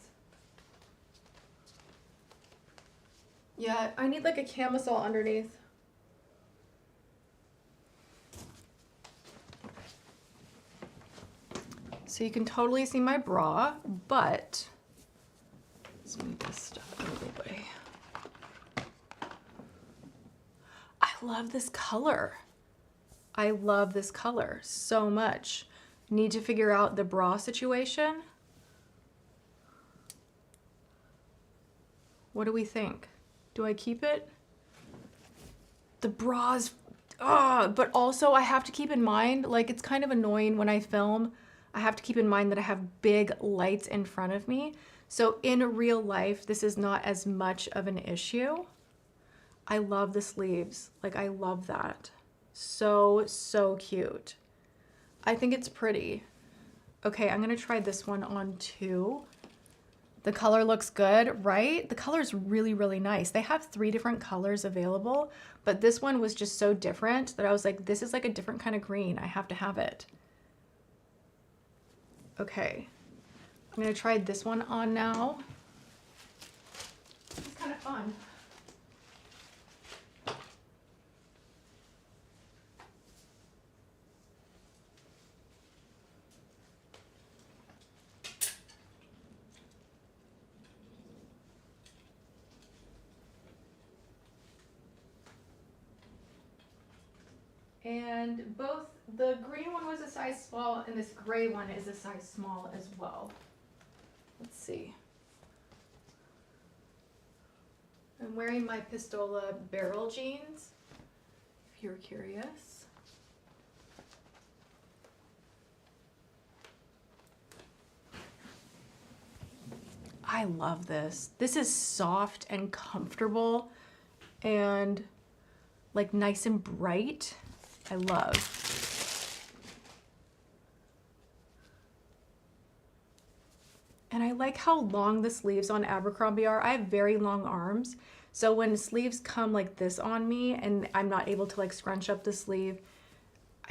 Yeah, I need like a camisole underneath. So you can totally see my bra, but let's move this stuff out of the way. I love this color. I love this color so much. Need to figure out the bra situation. What do we think? Do I keep it? The bras, but also I have to keep in mind, like it's kind of annoying when I film. I have to keep in mind that I have big lights in front of me. So in real life, this is not as much of an issue. I love the sleeves. Like I love that. So, so cute. I think it's pretty. Okay, I'm gonna try this one on too. The color looks good, right? The color is really, really nice. They have 3 different colors available, but this one was just so different that I was like, this is like a different kind of green. I have to have it. Okay, I'm gonna try this one on now. It's kind of fun. And both the green one was a size small and this gray one is a size small as well. Let's see. I'm wearing my Pistola barrel jeans, if you're curious. I love this. This is soft and comfortable and like nice and bright. I love. And I like how long the sleeves on Abercrombie are. I have very long arms. So when sleeves come like this on me and I'm not able to like scrunch up the sleeve,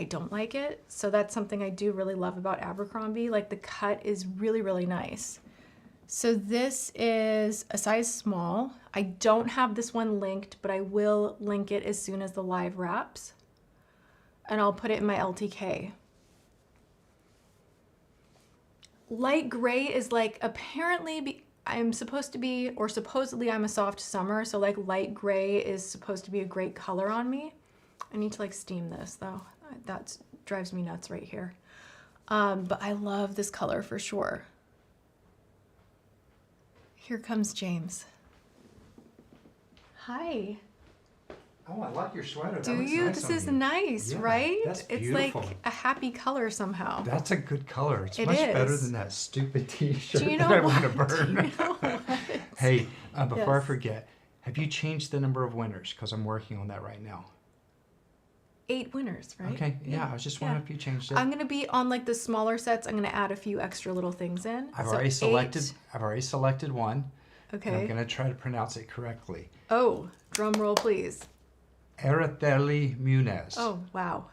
I don't like it. So that's something I do really love about Abercrombie. Like the cut is really, really nice. So this is a size small. I don't have this one linked, but I will link it as soon as the live wraps. And I'll put it in my LTK. Light gray is like apparently I'm supposed to be, or supposedly I'm a soft summer, so like light gray is supposed to be a great color on me. I need to like steam this though. That drives me nuts right here. But I love this color for sure. Here comes James. Hi. Oh, I like your sweater. Do you? This is nice, right? That's it's beautiful. like a happy color somehow. That's a good color. It's It much better is. than that stupid t-shirt Do you know that I what? want to burn. Do you know what? Hey, before I Yes. forget, have you changed the number of winners? Because I'm working on that right now. 8 winners, right? Okay, yeah, I was just wondering if you changed it. I'm gonna be on like the smaller sets. I'm gonna add a few extra little things in. I've So already selected. 8. I've already selected one. And I'm Okay. gonna try to pronounce it correctly. Oh, drum roll, please. Araceli Munez. Oh, wow.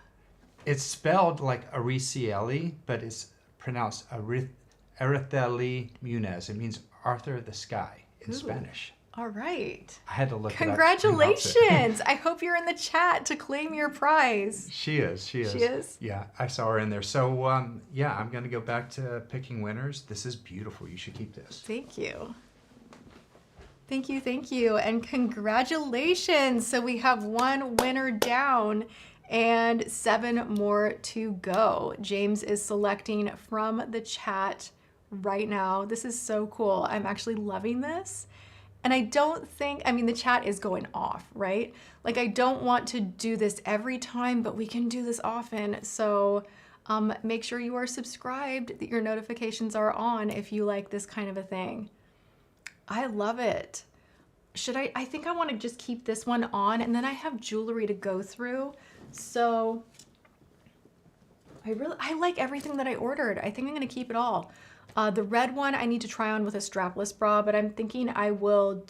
It's spelled like Araceli, but it's pronounced Araceli Munez. It means Arthur of the Sky in Ooh. Spanish. All right. I had to look Congratulations. I hope you're in the chat to claim your prize. She is. She is. She is? Yeah, I saw her in there. So, yeah, I'm going to go back to picking winners. This is beautiful. You should keep this. Thank you. Thank you, thank you, and congratulations. So we have 1 winner down and 7 more to go. James is selecting from the chat right now. This is so cool. I'm actually loving this. And I don't think, I mean, the chat is going off, right? Like I don't want to do this every time, but we can do this often. So make sure you are subscribed, that your notifications are on if you like this kind of a thing. I love it. I think I want to just keep this one on, and then I have jewelry to go through. So I like everything that I ordered. I think I'm going to keep it all. The red one I need to try on with a strapless bra, but I'm thinking I'll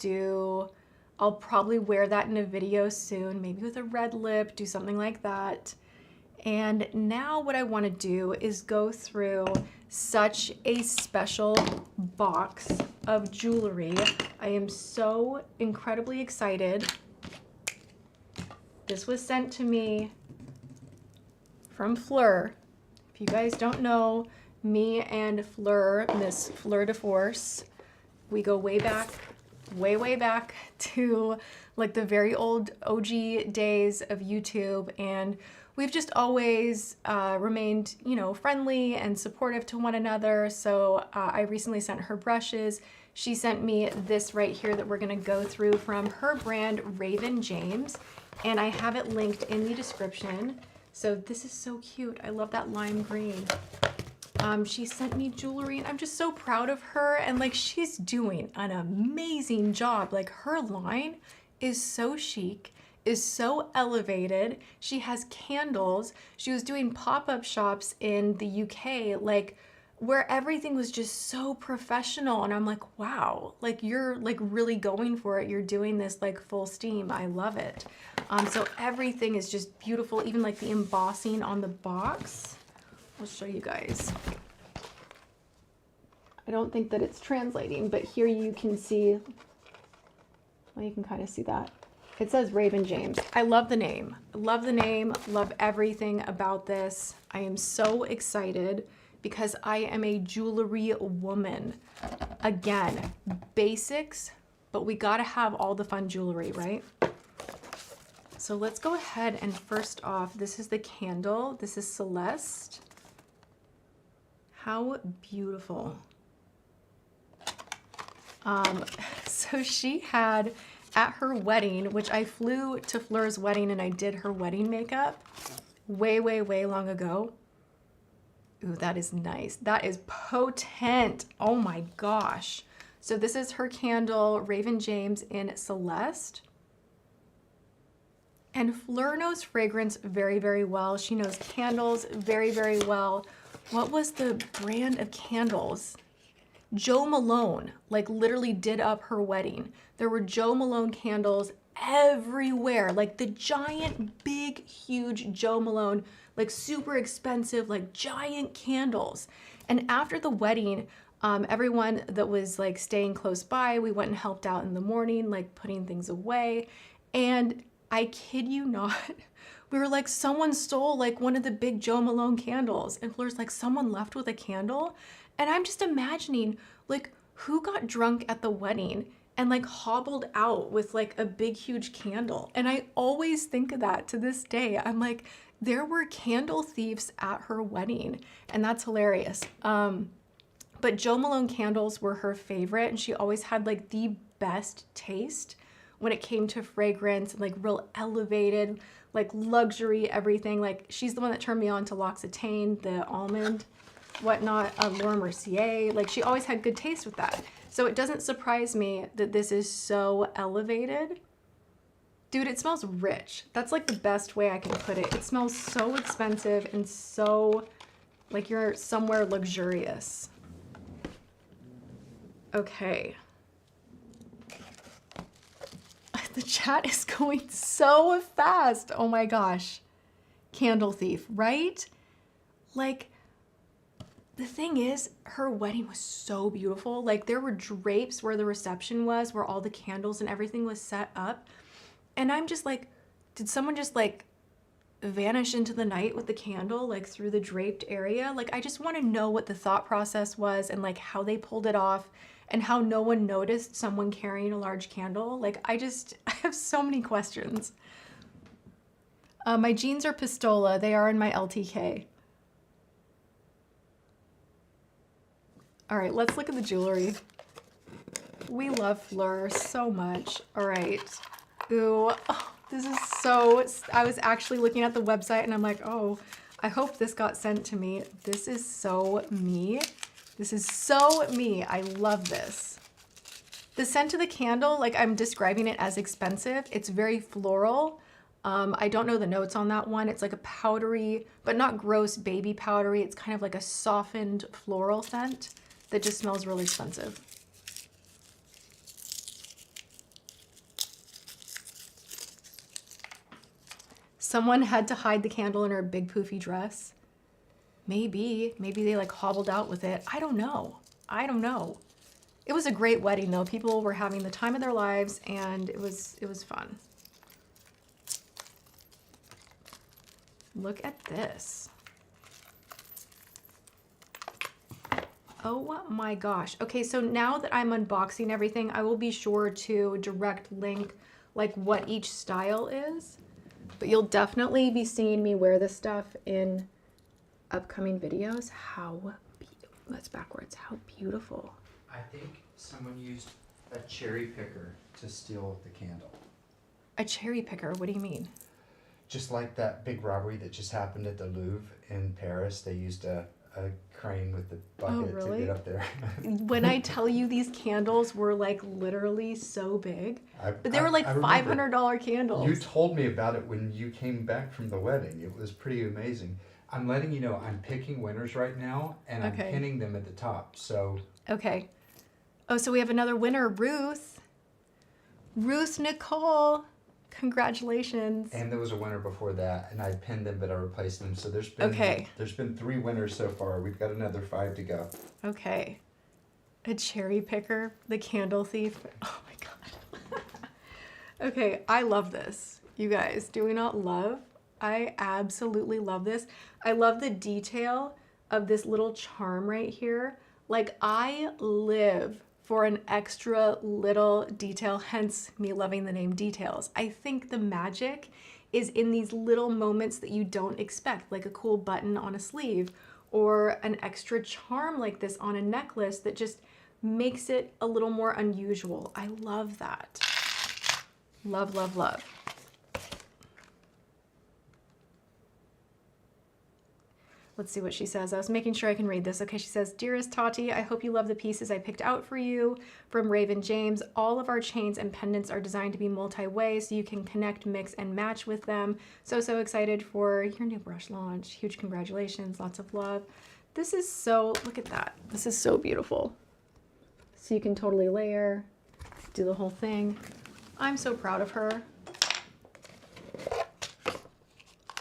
probably wear that in a video soon, maybe with a red lip, do something like that. And now what I want to do is go through such a special box of jewelry. I am so incredibly excited. This was sent to me from Fleur. If you guys don't know, me and Fleur, Miss Fleur de Force, we go way back, way back to like the very old OG days of YouTube, and we've just always remained, you know, friendly and supportive to one another. So I recently sent her brushes. She sent me this right here that we're gonna go through from her brand RAVIN James, and I have it linked in the description. So this is so cute. I love that lime green. She sent me jewelry, and I'm just so proud of her, and like she's doing an amazing job. Like her line is so chic, is so elevated. She has candles. She was doing pop-up shops in the UK, like where everything was just so professional, and I'm like, wow, like you're like really going for it. You're doing this like full steam. I love it. So everything is just beautiful, even like the embossing on the box. I'll show you guys. I don't think that it's translating, but here you can see, well, you can kind of see that. It says RAVIN James. I love the name. I love the name, love everything about this. I am so excited because I am a jewelry woman. Again, basics, but we gotta have all the fun jewelry, right? So let's go ahead and first off, this is the candle. This is Celeste. How beautiful. So she had at her wedding, which I flew to Fleur's wedding and I did her wedding makeup way long ago. Ooh, that is nice. That is potent. Oh my gosh. So this is her candle, RAVIN James in Celeste. And Fleur knows fragrance very well. She knows candles very well. What was the brand of candles? Jo Malone, like literally did up her wedding. There were Jo Malone candles everywhere, like the giant, big, huge Jo Malone, like super expensive, like giant candles. And after the wedding, everyone that was like staying close by, we went and helped out in the morning, like putting things away. And I kid you not, we were like, someone stole like one of the big Jo Malone candles. And Fleur's like, someone left with a candle? And I'm just imagining like who got drunk at the wedding and like hobbled out with like a big, huge candle. And I always think of that to this day. I'm like, there were candle thieves at her wedding, and that's hilarious. But Jo Malone candles were her favorite, and she always had like the best taste when it came to fragrance and like real elevated, like luxury everything. Like she's the one that turned me on to L'Occitane, the almond, whatnot, Laura Mercier. Like she always had good taste with that. So it doesn't surprise me that this is so elevated. Dude, it smells rich. That's like the best way I can put it. It smells so expensive and so like you're somewhere luxurious. Okay. The chat is going so fast. Oh my gosh. Candle thief, right? Like, the thing is, her wedding was so beautiful. Like, there were drapes where the reception was, where all the candles and everything was set up. And I'm just like, did someone just like vanish into the night with the candle, like through the draped area? Like, I just want to know what the thought process was and like how they pulled it off and how no one noticed someone carrying a large candle. Like, I have so many questions. My jeans are Pistola. They are in my LTK. All right, let's look at the jewelry. We love Fleur so much. All right. Ooh, oh, this is so, I was actually looking at the website and I'm like, oh, I hope this got sent to me. This is so me. This is so me. I love this. The scent of the candle, like I'm describing it as expensive. It's very floral. I don't know the notes on that one. It's like a powdery, but not gross baby powdery. It's kind of like a softened floral scent that just smells really expensive. Someone had to hide the candle in her big poofy dress. Maybe they like hobbled out with it. I don't know. I don't know. It was a great wedding though. People were having the time of their lives and it was fun. Look at this. Oh my gosh. Okay, so now that I'm unboxing everything, I will be sure to direct link like what each style is. But you'll definitely be seeing me wear this stuff in upcoming videos. That's backwards. How beautiful. I think someone used a cherry picker to steal the candle. A cherry picker? What do you mean? Just like that big robbery that just happened at the Louvre in Paris. They used a crane with the bucket to get up there. When I tell you these candles were like literally so big, but they were like $500 candles. You told me about it when you came back from the wedding. It was pretty amazing. I'm letting you know I'm picking winners right now and I'm pinning them at the top. So okay. Oh, so we have another winner, Ruth. Ruth Nicole. Congratulations. And there was a winner before that, and I pinned them, but I replaced them. So there's been 3 winners so far. We've got another 5 to go. Okay. A cherry picker, the candle thief. Oh my god. Okay, I love this. You guys, do we not love? I absolutely love this. I love the detail of this little charm right here. Like, I live for an extra little detail, hence me loving the name Details. I think the magic is in these little moments that you don't expect, like a cool button on a sleeve or an extra charm like this on a necklace that just makes it a little more unusual. I love that. Love, love, love. Let's see what she says. I was making sure I can read this. Okay, she says, "Dearest Tati, I hope you love the pieces I picked out for you from Raven James. All of our chains and pendants are designed to be multi-way so you can connect, mix, and match with them. So excited for your new brush launch. Huge congratulations. Lots of love." This is so, look at that. This is so beautiful. So you can totally layer, do the whole thing. I'm so proud of her.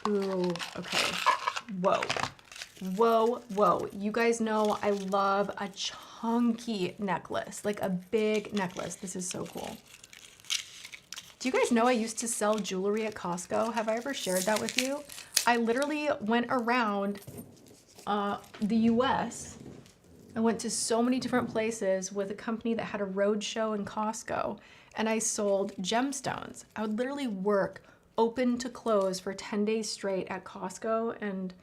Ooh, okay. Whoa. Whoa, whoa. You guys know I love a chunky necklace, like a big necklace. This is so cool. Do you guys know I used to sell jewelry at Costco? Have I ever shared that with you? I literally went around the US. I went to so many different places with a company that had a road show in Costco, and I sold gemstones. I would literally work open to close for 10 days straight at Costco, and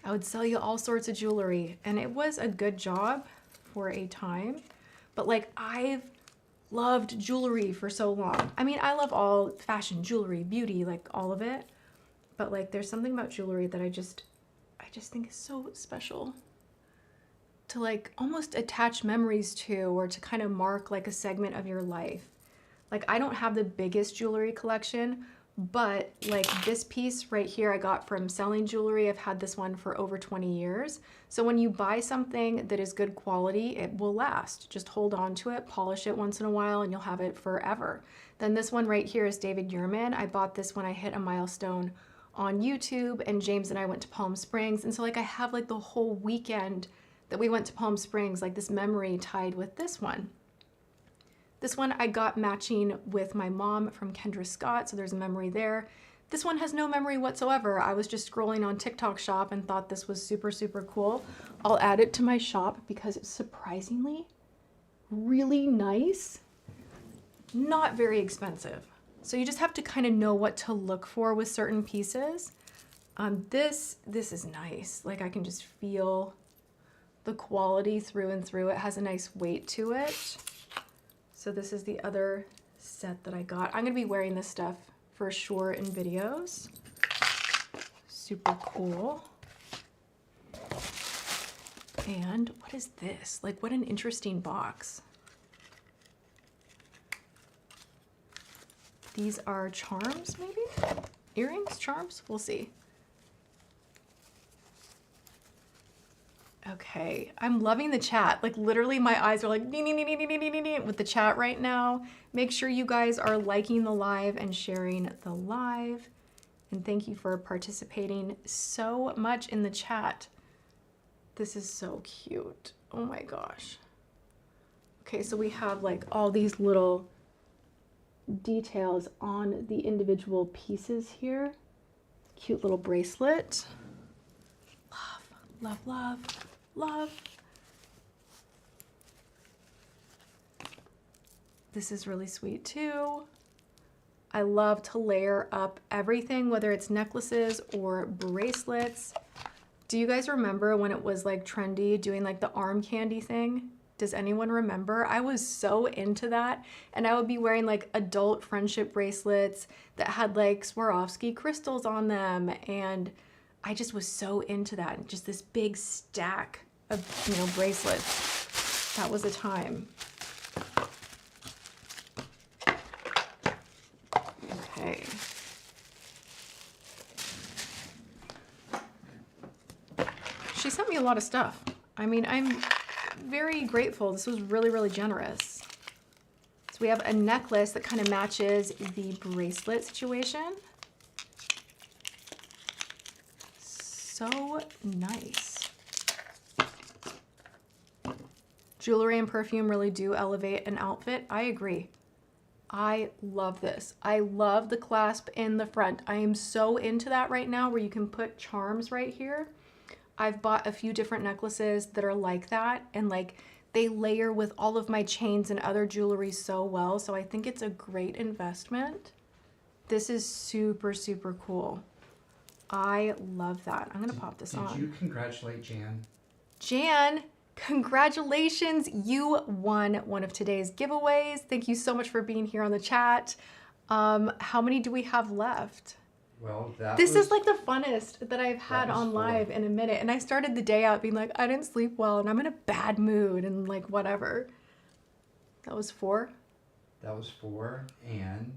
I would sell you all sorts of jewelry, and it was a good job for a time. But like, I've loved jewelry for so long. I mean, I love all fashion, jewelry, beauty, like all of it. But like, there's something about jewelry that I just think is so special to like almost attach memories to, or to kind of mark like a segment of your life. Like, I don't have the biggest jewelry collection, but like this piece right here I got from selling jewelry. I've had this one for over 20 years. So when you buy something that is good quality, it will last. Just hold on to it, polish it once in a while, and you'll have it forever. Then this one right here is David Yurman. I bought this when I hit a milestone on YouTube, and James and I went to Palm Springs. And so like, I have like the whole weekend that we went to Palm Springs, like this memory tied with this one. This one I got matching with my mom from Kendra Scott, so there's a memory there. This one has no memory whatsoever. I was just scrolling on TikTok Shop and thought this was super, super cool. I'll add it to my shop because it's surprisingly really nice, not very expensive. So you just have to kind of know what to look for with certain pieces. This is nice. Like, I can just feel the quality through and through. It has a nice weight to it. So this is the other set that I got. I'm gonna be wearing this stuff for sure in videos. Super cool. And what is this? Like, what an interesting box. These are charms, maybe? Earrings, charms? We'll see. Okay, I'm loving the chat. Like, literally my eyes are like with the chat right now. Make sure you guys are liking the live and sharing the live. And thank you for participating so much in the chat. This is so cute. Oh my gosh. Okay, so we have like all these little details on the individual pieces here. Cute little bracelet. Love, love, love, love. This is really sweet too. I love to layer up everything, whether it's necklaces or bracelets. Do you guys remember when it was like trendy doing like the arm candy thing? Does anyone remember? I was so into that, and I would be wearing like adult friendship bracelets that had like Swarovski crystals on them, and I just was so into that. Just this big stack of, you know, bracelets. That was a time. Okay. She sent me a lot of stuff. I mean, I'm very grateful. This was really, really generous. So we have a necklace that kind of matches the bracelet situation. So nice. Jewelry and perfume really do elevate an outfit. I agree. I love this. I love the clasp in the front. I am so into that right now, where you can put charms right here. I've bought a few different necklaces that are like that, and like they layer with all of my chains and other jewelry so well. So I think it's a great investment. This is super, super cool. I love that. I'm gonna pop this on. Did you congratulate Jan? Jan, congratulations. You won one of today's giveaways. Thank you so much for being here on the chat. How many do we have left? Well, this is like the funnest that I've had on live in a minute. And I started the day out being like, I didn't sleep well and I'm in a bad mood and like whatever. That was 4. That was 4. And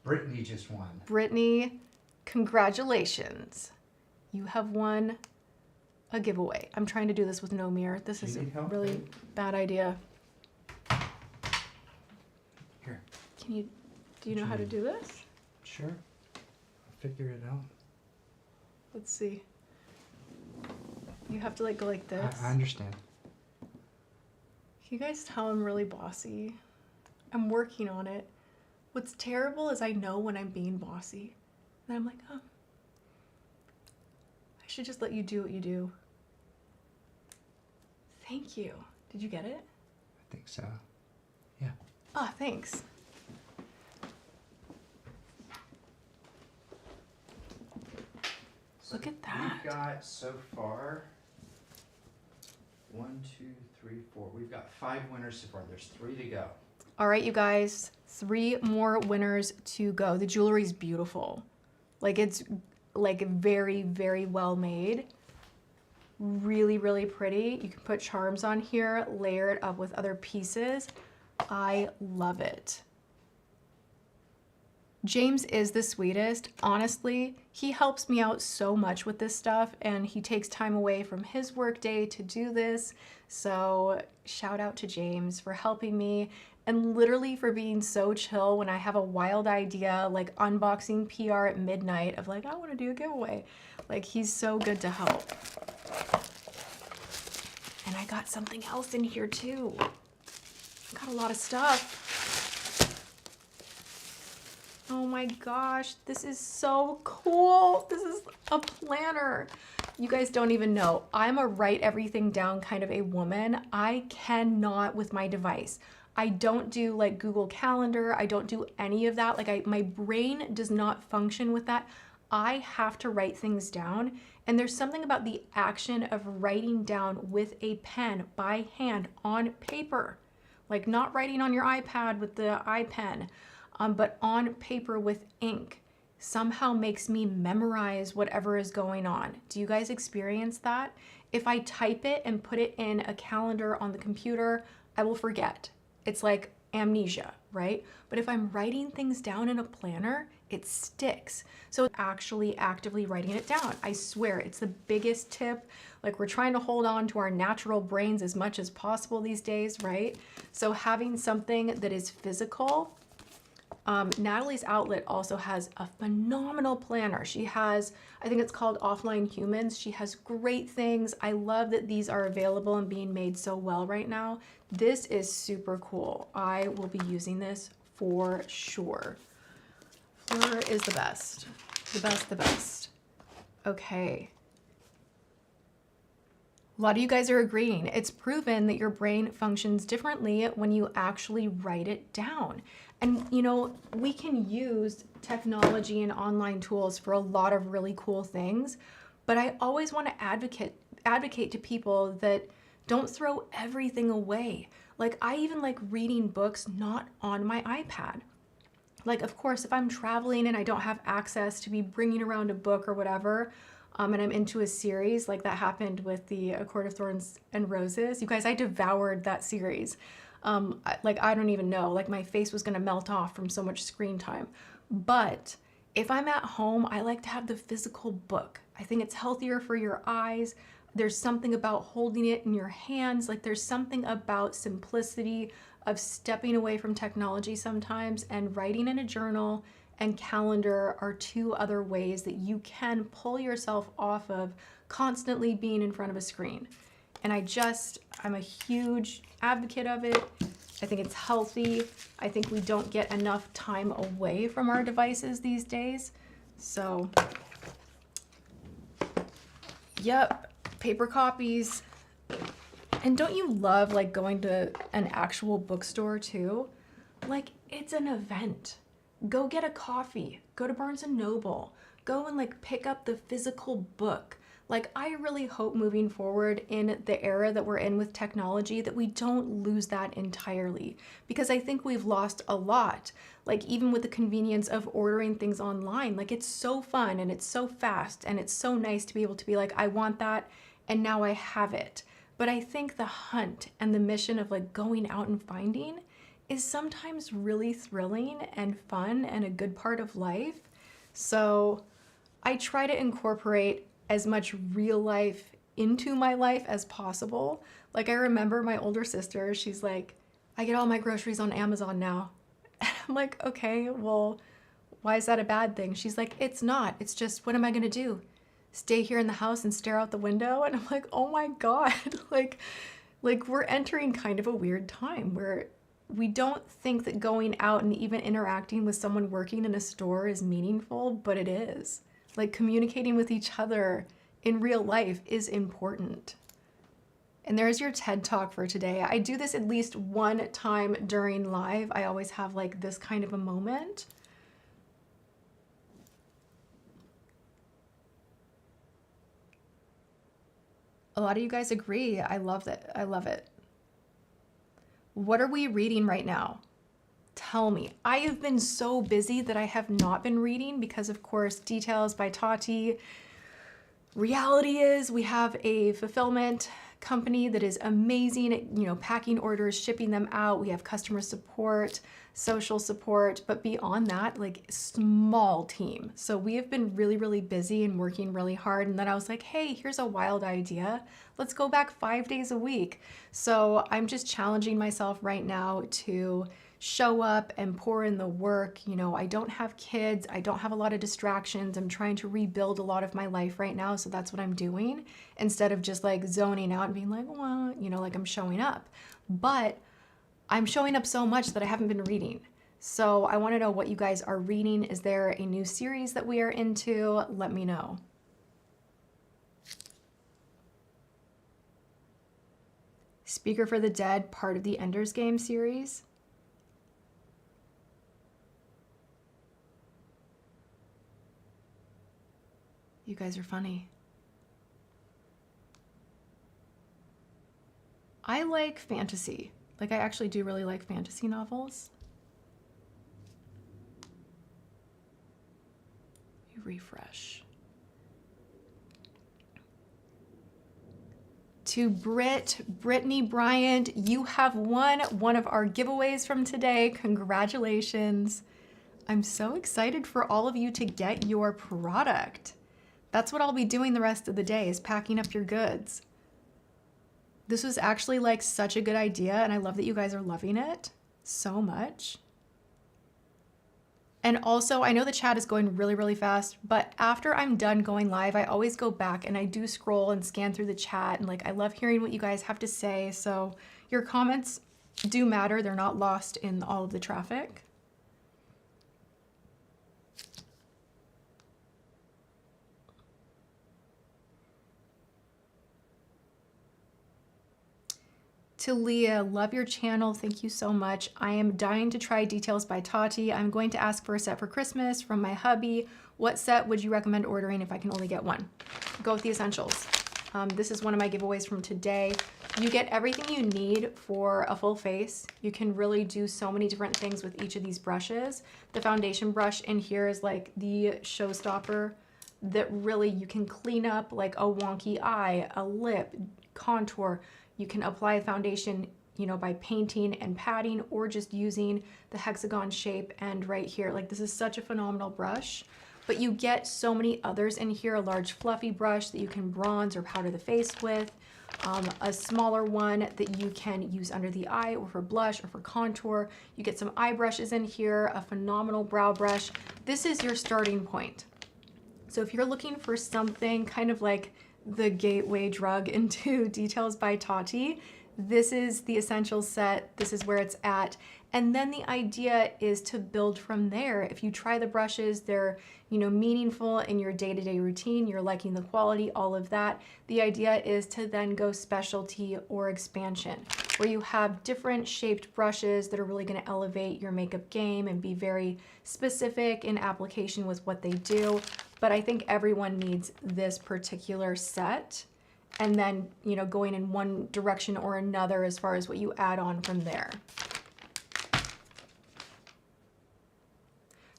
Brittany just won. Brittany, congratulations. You have won a giveaway. I'm trying to do this with no mirror. This is a really bad idea. Here. Do you know how to do this? Sure. I'll figure it out. Let's see. You have to like go like this. I understand. Can you guys tell I'm really bossy? I'm working on it. What's terrible is I know when I'm being bossy. And I'm like, oh, I should just let you do what you do. Thank you. Did you get it? I think so. Yeah. Oh, thanks. So Look at that. We've got so far 1, 2, 3, 4. We've got 5 winners so far. There's 3 to go. All right, you guys, 3 more winners to go. The jewelry's beautiful. Like it's like very, very well made. Really, really pretty. You can put charms on here, layer it up with other pieces. I love it. James is the sweetest. Honestly, he helps me out so much with this stuff and he takes time away from his work day to do this. So shout out to James for helping me and literally for being so chill when I have a wild idea like unboxing PR at midnight of like, I want to do a giveaway. Like he's so good to help. And I got something else in here too. I got a lot of stuff. Oh my gosh, this is so cool. This is a planner. You guys don't even know. I'm a write everything down kind of a woman. I cannot with my device. I don't do like Google Calendar. I don't do any of that. Like my brain does not function with that. I have to write things down. And there's something about the action of writing down with a pen by hand on paper, like not writing on your iPad with the iPen, but on paper with ink, somehow makes me memorize whatever is going on. Do you guys experience that? If I type it and put it in a calendar on the computer, I will forget. It's like amnesia, right? But if I'm writing things down in a planner, it sticks. So actually actively writing it down. I swear it's the biggest tip. Like we're trying to hold on to our natural brains as much as possible these days, right? So having something that is physical. Natalie's Outlet also has a phenomenal planner. She has, I think it's called Offline Humans. She has great things. I love that these are available and being made so well right now. This is super cool. I will be using this for sure. Fleur is the best. The best, the best. Okay. A lot of you guys are agreeing. It's proven that your brain functions differently when you actually write it down. And you know, we can use technology and online tools for a lot of really cool things, but I always want to advocate to people that don't throw everything away. Like I even like reading books not on my iPad. Like, of course, if I'm traveling and I don't have access to be bringing around a book or whatever, and I'm into a series, like that happened with the A Court of Thorns and Roses. You guys, I devoured that series. Like, I don't even know, like my face was gonna melt off from so much screen time. But if I'm at home, I like to have the physical book. I think it's healthier for your eyes. There's something about holding it in your hands. Like there's something about simplicity of stepping away from technology sometimes, and writing in a journal and calendar are 2 other ways that you can pull yourself off of constantly being in front of a screen. And I'm a huge advocate of it. I think it's healthy. I think we don't get enough time away from our devices these days. So, yep, paper copies. And don't you love like going to an actual bookstore too? Like it's an event. Go get a coffee, go to Barnes & Noble, go and like pick up the physical book. Like I really hope moving forward in the era that we're in with technology that we don't lose that entirely, because I think we've lost a lot. Like even with the convenience of ordering things online, like it's so fun and it's so fast and it's so nice to be able to be like, I want that and now I have it. But I think the hunt and the mission of like going out and finding is sometimes really thrilling and fun and a good part of life. So I try to incorporate as much real life into my life as possible. Like I remember my older sister, she's like, I get all my groceries on Amazon now. I'm like, okay, well, why is that a bad thing? She's like, it's not. It's just, what am I going to do? Stay here in the house and stare out the window? And I'm like, oh my God. like we're entering kind of a weird time where we don't think that going out and even interacting with someone working in a store is meaningful, but it is. Like communicating with each other in real life is important. And there's your TED Talk for today. I do this at least one time during live. I always have like this kind of a moment. A lot of you guys agree. I love that. I love it. What are we reading right now? Tell me. I have been so busy that I have not been reading because, of course, Details by Tati. Reality is we have a fulfillment company that is amazing at, you know, packing orders, shipping them out. We have customer support, social support, but beyond that, like small team. So we have been really, really busy and working really hard. And then I was like, hey, here's a wild idea. Let's go back 5 days a week. So I'm just challenging myself right now to show up and pour in the work. You know, I don't have kids. I don't have a lot of distractions. I'm trying to rebuild a lot of my life right now. So that's what I'm doing instead of just like zoning out and being like, well, you know, like I'm showing up. But I'm showing up so much that I haven't been reading. So I want to know what you guys are reading. Is there a new series that we are into? Let me know. Speaker for the Dead, part of the Ender's Game series. You guys are funny. I like fantasy. Like, I actually do really like fantasy novels. You refresh. To Brittany Bryant, you have won one of our giveaways from today. Congratulations. I'm so excited for all of you to get your product. That's what I'll be doing the rest of the day, is packing up your goods. This was actually like such a good idea, and I love that you guys are loving it so much. And also, I know the chat is going really, really fast, but after I'm done going live, I always go back and I do scroll and scan through the chat, and like I love hearing what you guys have to say. So your comments do matter. They're not lost in all of the traffic. To Leah, love your channel. Thank you so much. I am dying to try Details by Tati. I'm going to ask for a set for Christmas from my hubby. What set would you recommend ordering if I can only get one? Go with the essentials. This is one of my giveaways from today. You get everything you need for a full face. You can really do so many different things with each of these brushes. The foundation brush in here is like the showstopper that really you can clean up like a wonky eye, a lip, contour. You can apply foundation, you know, by painting and patting or just using the hexagon shape. And right here, like this is such a phenomenal brush, but you get so many others in here. A large fluffy brush that you can bronze or powder the face with, a smaller one that you can use under the eye or for blush or for contour. You get some eye brushes in here, a phenomenal brow brush. This is your starting point. So if you're looking for something kind of like the gateway drug into Details by Tati, this is the essential set. This is where it's at. And then the idea is to build from there. If you try the brushes, they're, you know, meaningful in your day-to-day routine, you're liking the quality, all of that. The idea is to then go specialty or expansion, where you have different shaped brushes that are really going to elevate your makeup game and be very specific in application with what they do. But I think everyone needs this particular set, and then, you know, going in one direction or another as far as what you add on from there.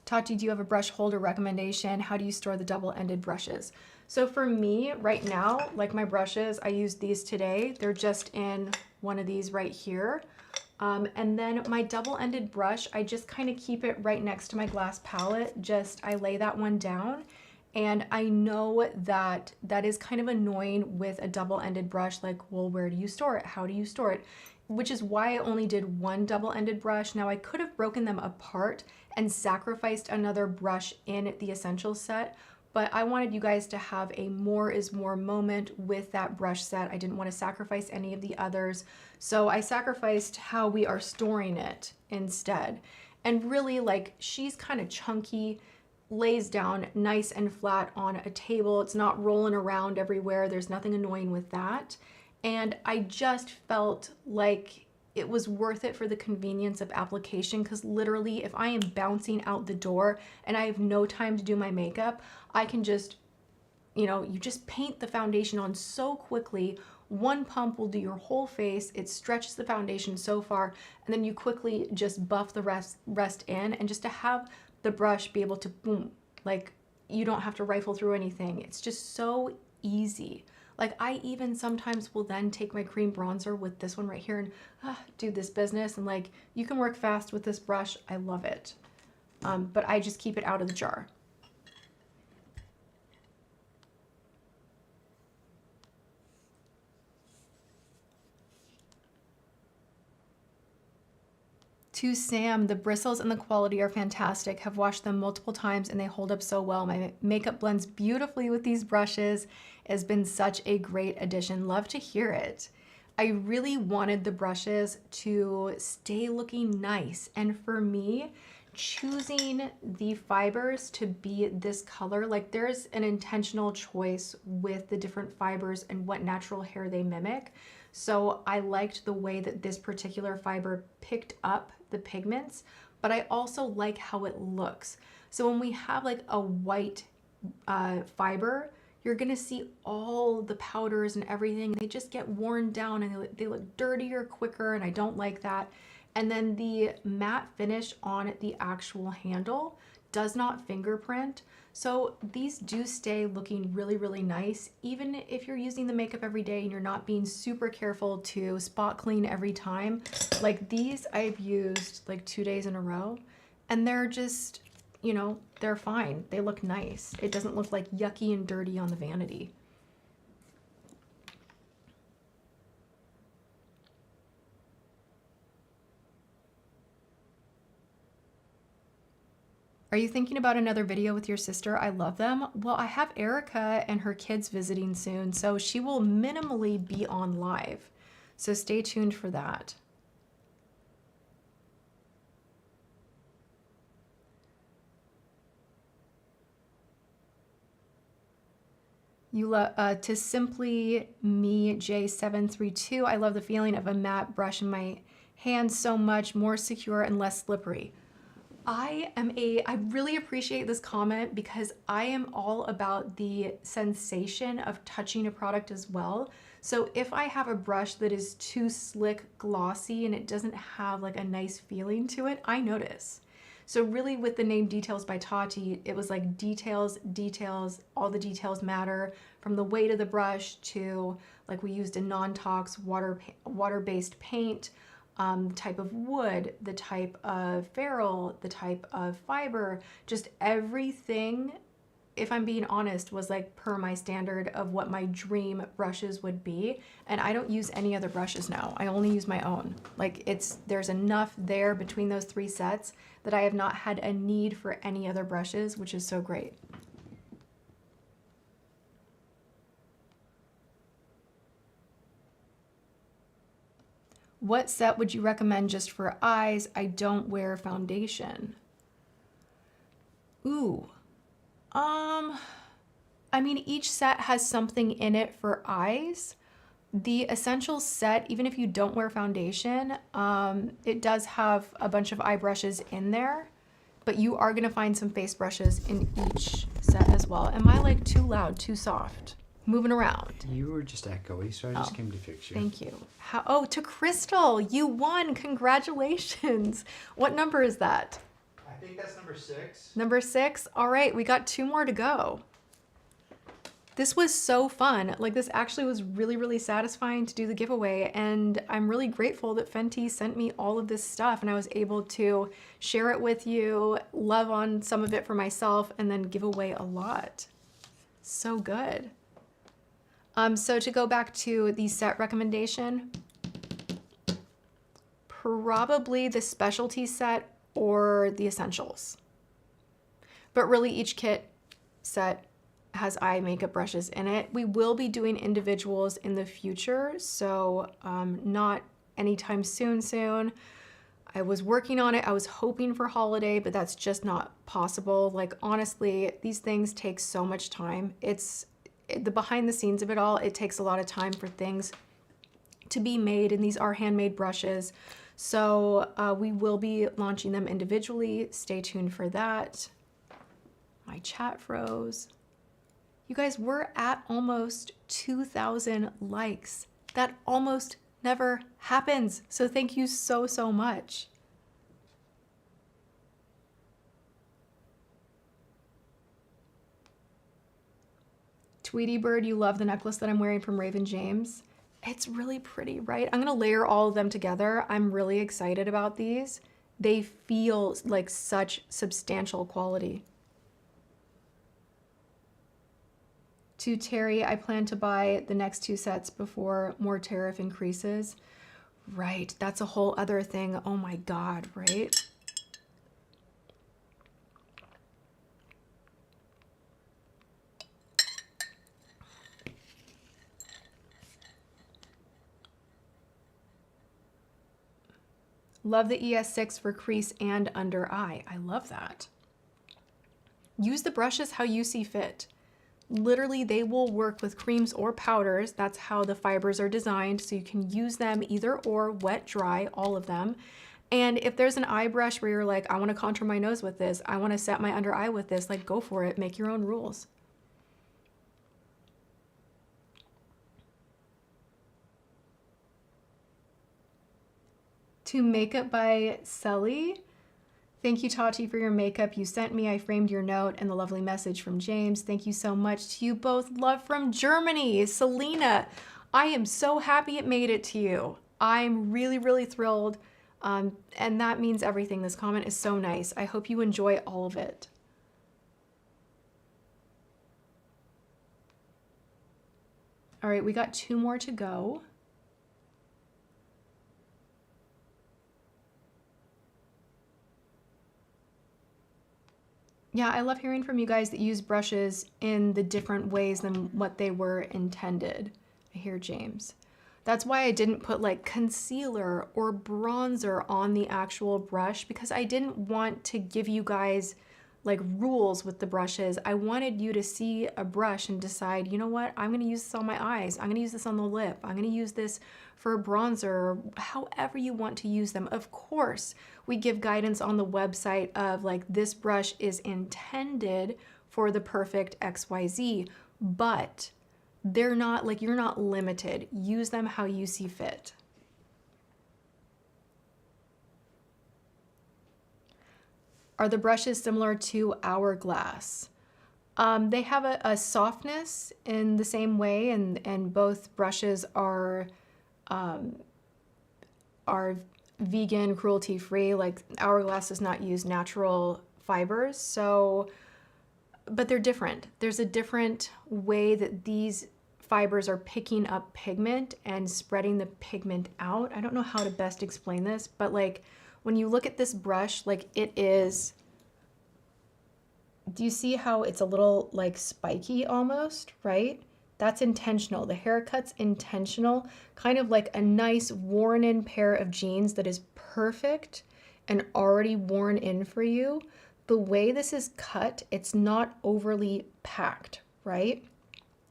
Tati, do you have a brush holder recommendation? How do you store the double-ended brushes? So for me right now, like my brushes, I used these today. They're just in one of these right here. And then my double-ended brush, I just kind of keep it right next to my glass palette. I lay that one down. And I know that that is kind of annoying with a double-ended brush, like, well, where do you store it? How do you store it? Which is why I only did one double-ended brush. Now I could have broken them apart and sacrificed another brush in the Essentials set, but I wanted you guys to have a more is more moment with that brush set. I didn't want to sacrifice any of the others, so I sacrificed how we are storing it instead. And really, like, she's kind of chunky, lays down nice and flat on a table. It's not rolling around everywhere. There's nothing annoying with that. And I just felt like it was worth it for the convenience of application, because literally if I am bouncing out the door and I have no time to do my makeup, I can just, you know, you just paint the foundation on so quickly. One pump will do your whole face. It stretches the foundation so far, and then you quickly just buff the rest in, and just to have the brush be able to boom, like, you don't have to rifle through anything. It's just so easy. Like, I even sometimes will then take my cream bronzer with this one right here and do this business, and like, you can work fast with this brush. I love it. But I just keep it out of the jar. To Sam, the bristles and the quality are fantastic. Have washed them multiple times and they hold up so well. My makeup blends beautifully with these brushes. It has been such a great addition. Love to hear it. I really wanted the brushes to stay looking nice. And for me, choosing the fibers to be this color, like, there's an intentional choice with the different fibers and what natural hair they mimic. So I liked the way that this particular fiber picked up the pigments, but I also like how it looks. So when we have like a white fiber, you're gonna see all the powders and everything. They just get worn down and they look dirtier quicker, and I don't like that. And then the matte finish on the actual handle does not fingerprint. So these do stay looking really, really nice, even if you're using the makeup every day and you're not being super careful to spot clean every time. Like, these I've used like 2 days in a row, and they're just, you know, they're fine. They look nice. It doesn't look like yucky and dirty on the vanity. Are you thinking about another video with your sister? I love them. Well, I have Erica and her kids visiting soon, so she will minimally be on live. So stay tuned for that. To Simply Me J732, I love the feeling of a matte brush in my hand so much, more secure and less slippery. I really appreciate this comment, because I am all about the sensation of touching a product as well. So if I have a brush that is too slick, glossy, and it doesn't have like a nice feeling to it, I notice. So really, with the name Details by Tati, it was like details, details, all the details matter, from the weight of the brush to, like, we used a non-tox water-based paint, the type of wood, the type of ferrule, the type of fiber, just everything, if I'm being honest, was like per my standard of what my dream brushes would be. And I don't use any other brushes now. I only use my own. Like, there's enough there between those 3 sets that I have not had a need for any other brushes, which is so great. What set would you recommend just for eyes? I don't wear foundation. Ooh. I mean, each set has something in it for eyes. The Essentials set, even if you don't wear foundation, it does have a bunch of eye brushes in there, but you are gonna find some face brushes in each set as well. Am I like too loud, too soft? Moving around. You were just echoey, so I just came to fix you. Thank you. Oh, to Crystal, you won. Congratulations. What number is that? I think that's number 6. Number 6? All right, we got 2 more to go. This was so fun. Like, this actually was really, really satisfying to do the giveaway, and I'm really grateful that Fenty sent me all of this stuff and I was able to share it with you, love on some of it for myself, and then give away a lot. So good. So to go back to the set recommendation, probably the Specialty set or the Essentials. But really each kit set has eye makeup brushes in it. We will be doing individuals in the future, so not anytime soon. I was working on it. I was hoping for holiday, but that's just not possible. Like, honestly, these things take so much time. It's the behind the scenes of it all. It takes a lot of time for things to be made, and these are handmade brushes. So we will be launching them individually. Stay tuned for that. My chat froze. You guys, we're at almost 2,000 likes. That almost never happens. So thank you so, so much. Tweety Bird, you love the necklace that I'm wearing from Raven James. It's really pretty, right? I'm gonna layer all of them together. I'm really excited about these. They feel like such substantial quality. To Terry, I plan to buy the next 2 sets before more tariff increases. Right, that's a whole other thing. Oh my God, right? Love the ES6 for crease and under eye. I love that. Use the brushes how you see fit. Literally, they will work with creams or powders. That's how the fibers are designed. So you can use them either or, wet, dry, all of them. And if there's an eye brush where you're like, I want to contour my nose with this, I want to set my under eye with this, like, go for it. Make your own rules. To Makeup by Saie. Thank you, Tati, for your makeup you sent me. I framed your note and the lovely message from James. Thank you so much to you both. Love from Germany. Selena, I am so happy it made it to you. I'm really, really thrilled. And that means everything. This comment is so nice. I hope you enjoy all of it. All right, we got 2 more to go. Yeah, I love hearing from you guys that use brushes in the different ways than what they were intended. I hear James. That's why I didn't put like concealer or bronzer on the actual brush, because I didn't want to give you guys like rules with the brushes. I wanted you to see a brush and decide, you know what, I'm gonna use this on my eyes. I'm gonna use this on the lip. I'm gonna use this for bronzer, however you want to use them. Of course, we give guidance on the website of like, this brush is intended for the perfect XYZ, but they're not like, you're not limited. Use them how you see fit. Are the brushes similar to Hourglass? They have a softness in the same way, and both brushes are vegan, cruelty-free. Like, Hourglass does not use natural fibers, so, but they're different. There's a different way that these fibers are picking up pigment and spreading the pigment out. I don't know how to best explain this, but like, when you look at this brush, like, it is, do you see how it's a little like spiky almost, right? That's intentional. The haircut's intentional, kind of like a nice worn in pair of jeans that is perfect and already worn in for you. The way this is cut, it's not overly packed, right?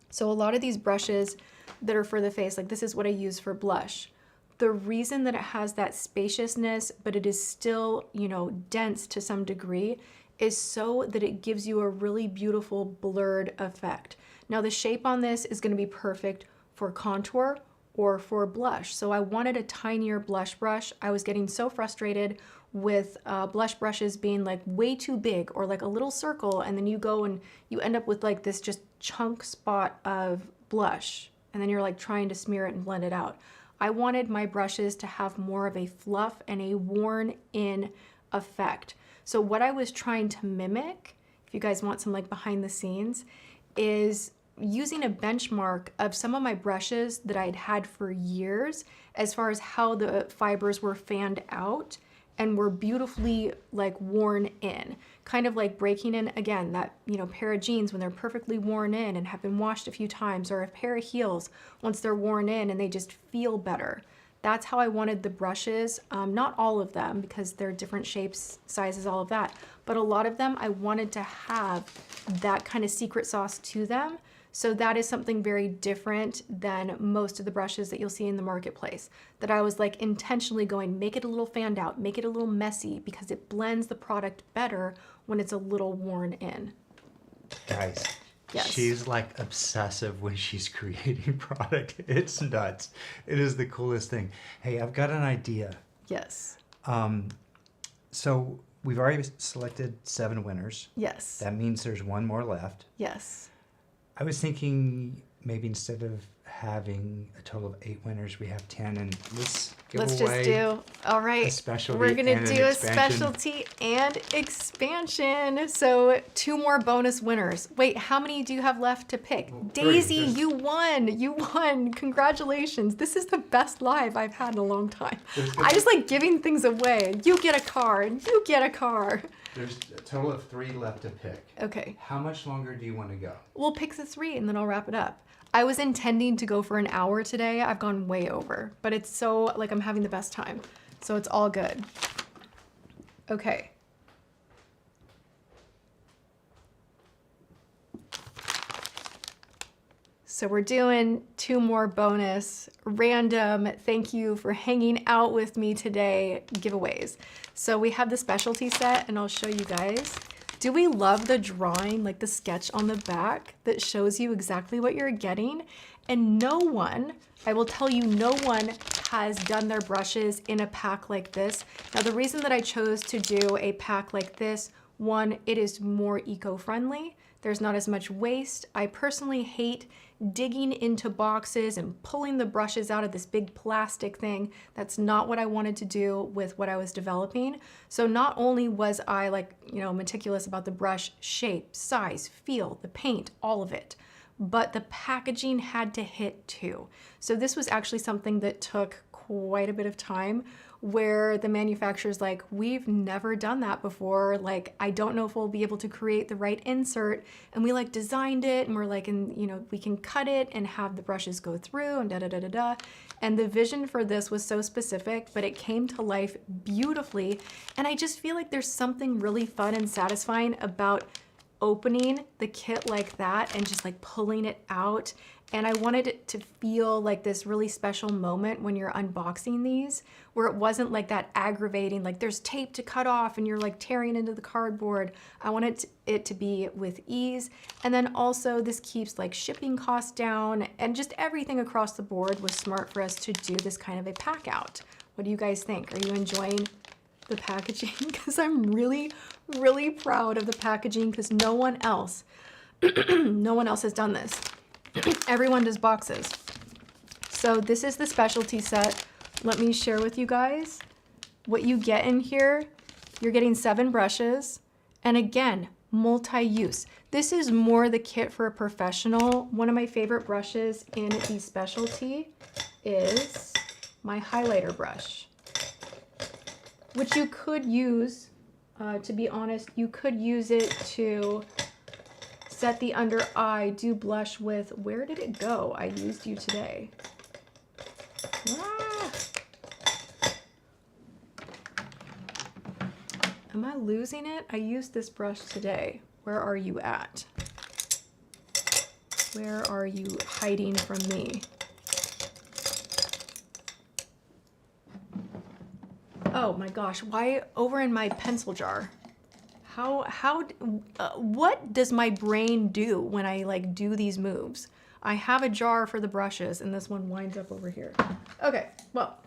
So a lot of these brushes that are for the face, like this is what I use for blush. The reason that it has that spaciousness, but it is still, you know, dense to some degree, is so that it gives you a really beautiful blurred effect. Now the shape on this is gonna be perfect for contour or for blush. So I wanted a tinier blush brush. I was getting so frustrated with blush brushes being like way too big or like a little circle, and then you go and you end up with like this just chunk spot of blush, and then you're like trying to smear it and blend it out. I wanted my brushes to have more of a fluff and a worn in effect. So what I was trying to mimic, if you guys want some like behind the scenes, is using a benchmark of some of my brushes that I'd had for years as far as how the fibers were fanned out and were beautifully like worn in. Kind of like breaking in, again, that, you know, pair of jeans when they're perfectly worn in and have been washed a few times, or a pair of heels once they're worn in and they just feel better. That's how I wanted the brushes. Not all of them, because they're different shapes, sizes, all of that. But a lot of them, I wanted to have that kind of secret sauce to them. So that is something very different than most of the brushes that you'll see in the marketplace. That I was like intentionally going, make it a little fanned out, make it a little messy, because it blends the product better when it's a little worn in. Guys, yes. She's like obsessive when she's creating product. It's nuts. It is the coolest thing. Hey, I've got an idea. Yes. So we've already selected 7 winners. Yes. That means there's 1 more left. Yes. I was thinking maybe instead of having a total of 8 winners, we have 10, and let's just do, all right, a specialty. We're gonna and do an a expansion. specialty and expansion. So 2 more bonus winners. Wait, how many do you have left to pick? Well, Daisy, 3. you won. Congratulations. This is the best live I've had in a long time. I just like giving things away. You get a car and you get a car. There's a total of 3 left to pick. Okay. How much longer do you want to go? We'll pick the 3 and then I'll wrap it up. I was intending to go for an hour today. I've gone way over, but it's so, like, I'm having the best time. So it's all good. Okay. So we're doing 2 more bonus random thank you for hanging out with me today giveaways. So we have the specialty set, and I'll show you guys. Do we love the drawing, like the sketch on the back that shows you exactly what you're getting? And no one, I will tell you, no one has done their brushes in a pack like this. Now, the reason that I chose to do a pack like this, 1, it is more eco-friendly. There's not as much waste. I personally hate digging into boxes and pulling the brushes out of this big plastic thing. That's not what I wanted to do with what I was developing. So not only was I, like, you know, meticulous about the brush shape, size, feel, the paint, all of it, but the packaging had to hit too. So this was actually something that took quite a bit of time, where the manufacturer's like, we've never done that before. Like, I don't know if we'll be able to create the right insert. And we like designed it and we're like, and you know, we can cut it and have the brushes go through and da da da da da. And the vision for this was so specific, but it came to life beautifully. And I just feel like there's something really fun and satisfying about opening the kit like that and just like pulling it out. And I wanted it to feel like this really special moment when you're unboxing these, where it wasn't like that aggravating, like there's tape to cut off and you're like tearing into the cardboard. I wanted it to be with ease. And then also this keeps like shipping costs down, and just everything across the board was smart for us to do this kind of a pack out. What do you guys think? Are you enjoying the packaging? Because I'm really, really proud of the packaging, because no one else has done this. Everyone does boxes. So this is the specialty set. Let me share with you guys what you get in here. You're getting 7 brushes, and again, multi-use. This is more the kit for a professional. One of my favorite brushes in the specialty is my highlighter brush, which you could use, to be honest, you could use it to set the under eye, do blush with. Where did it go? I used you today. Ah. Am I losing it? I used this brush today. Where are you at? Where are you hiding from me? Oh my gosh, why over in my pencil jar? What does my brain do when I like do these moves? I have a jar for the brushes and this one winds up over here. Okay, well,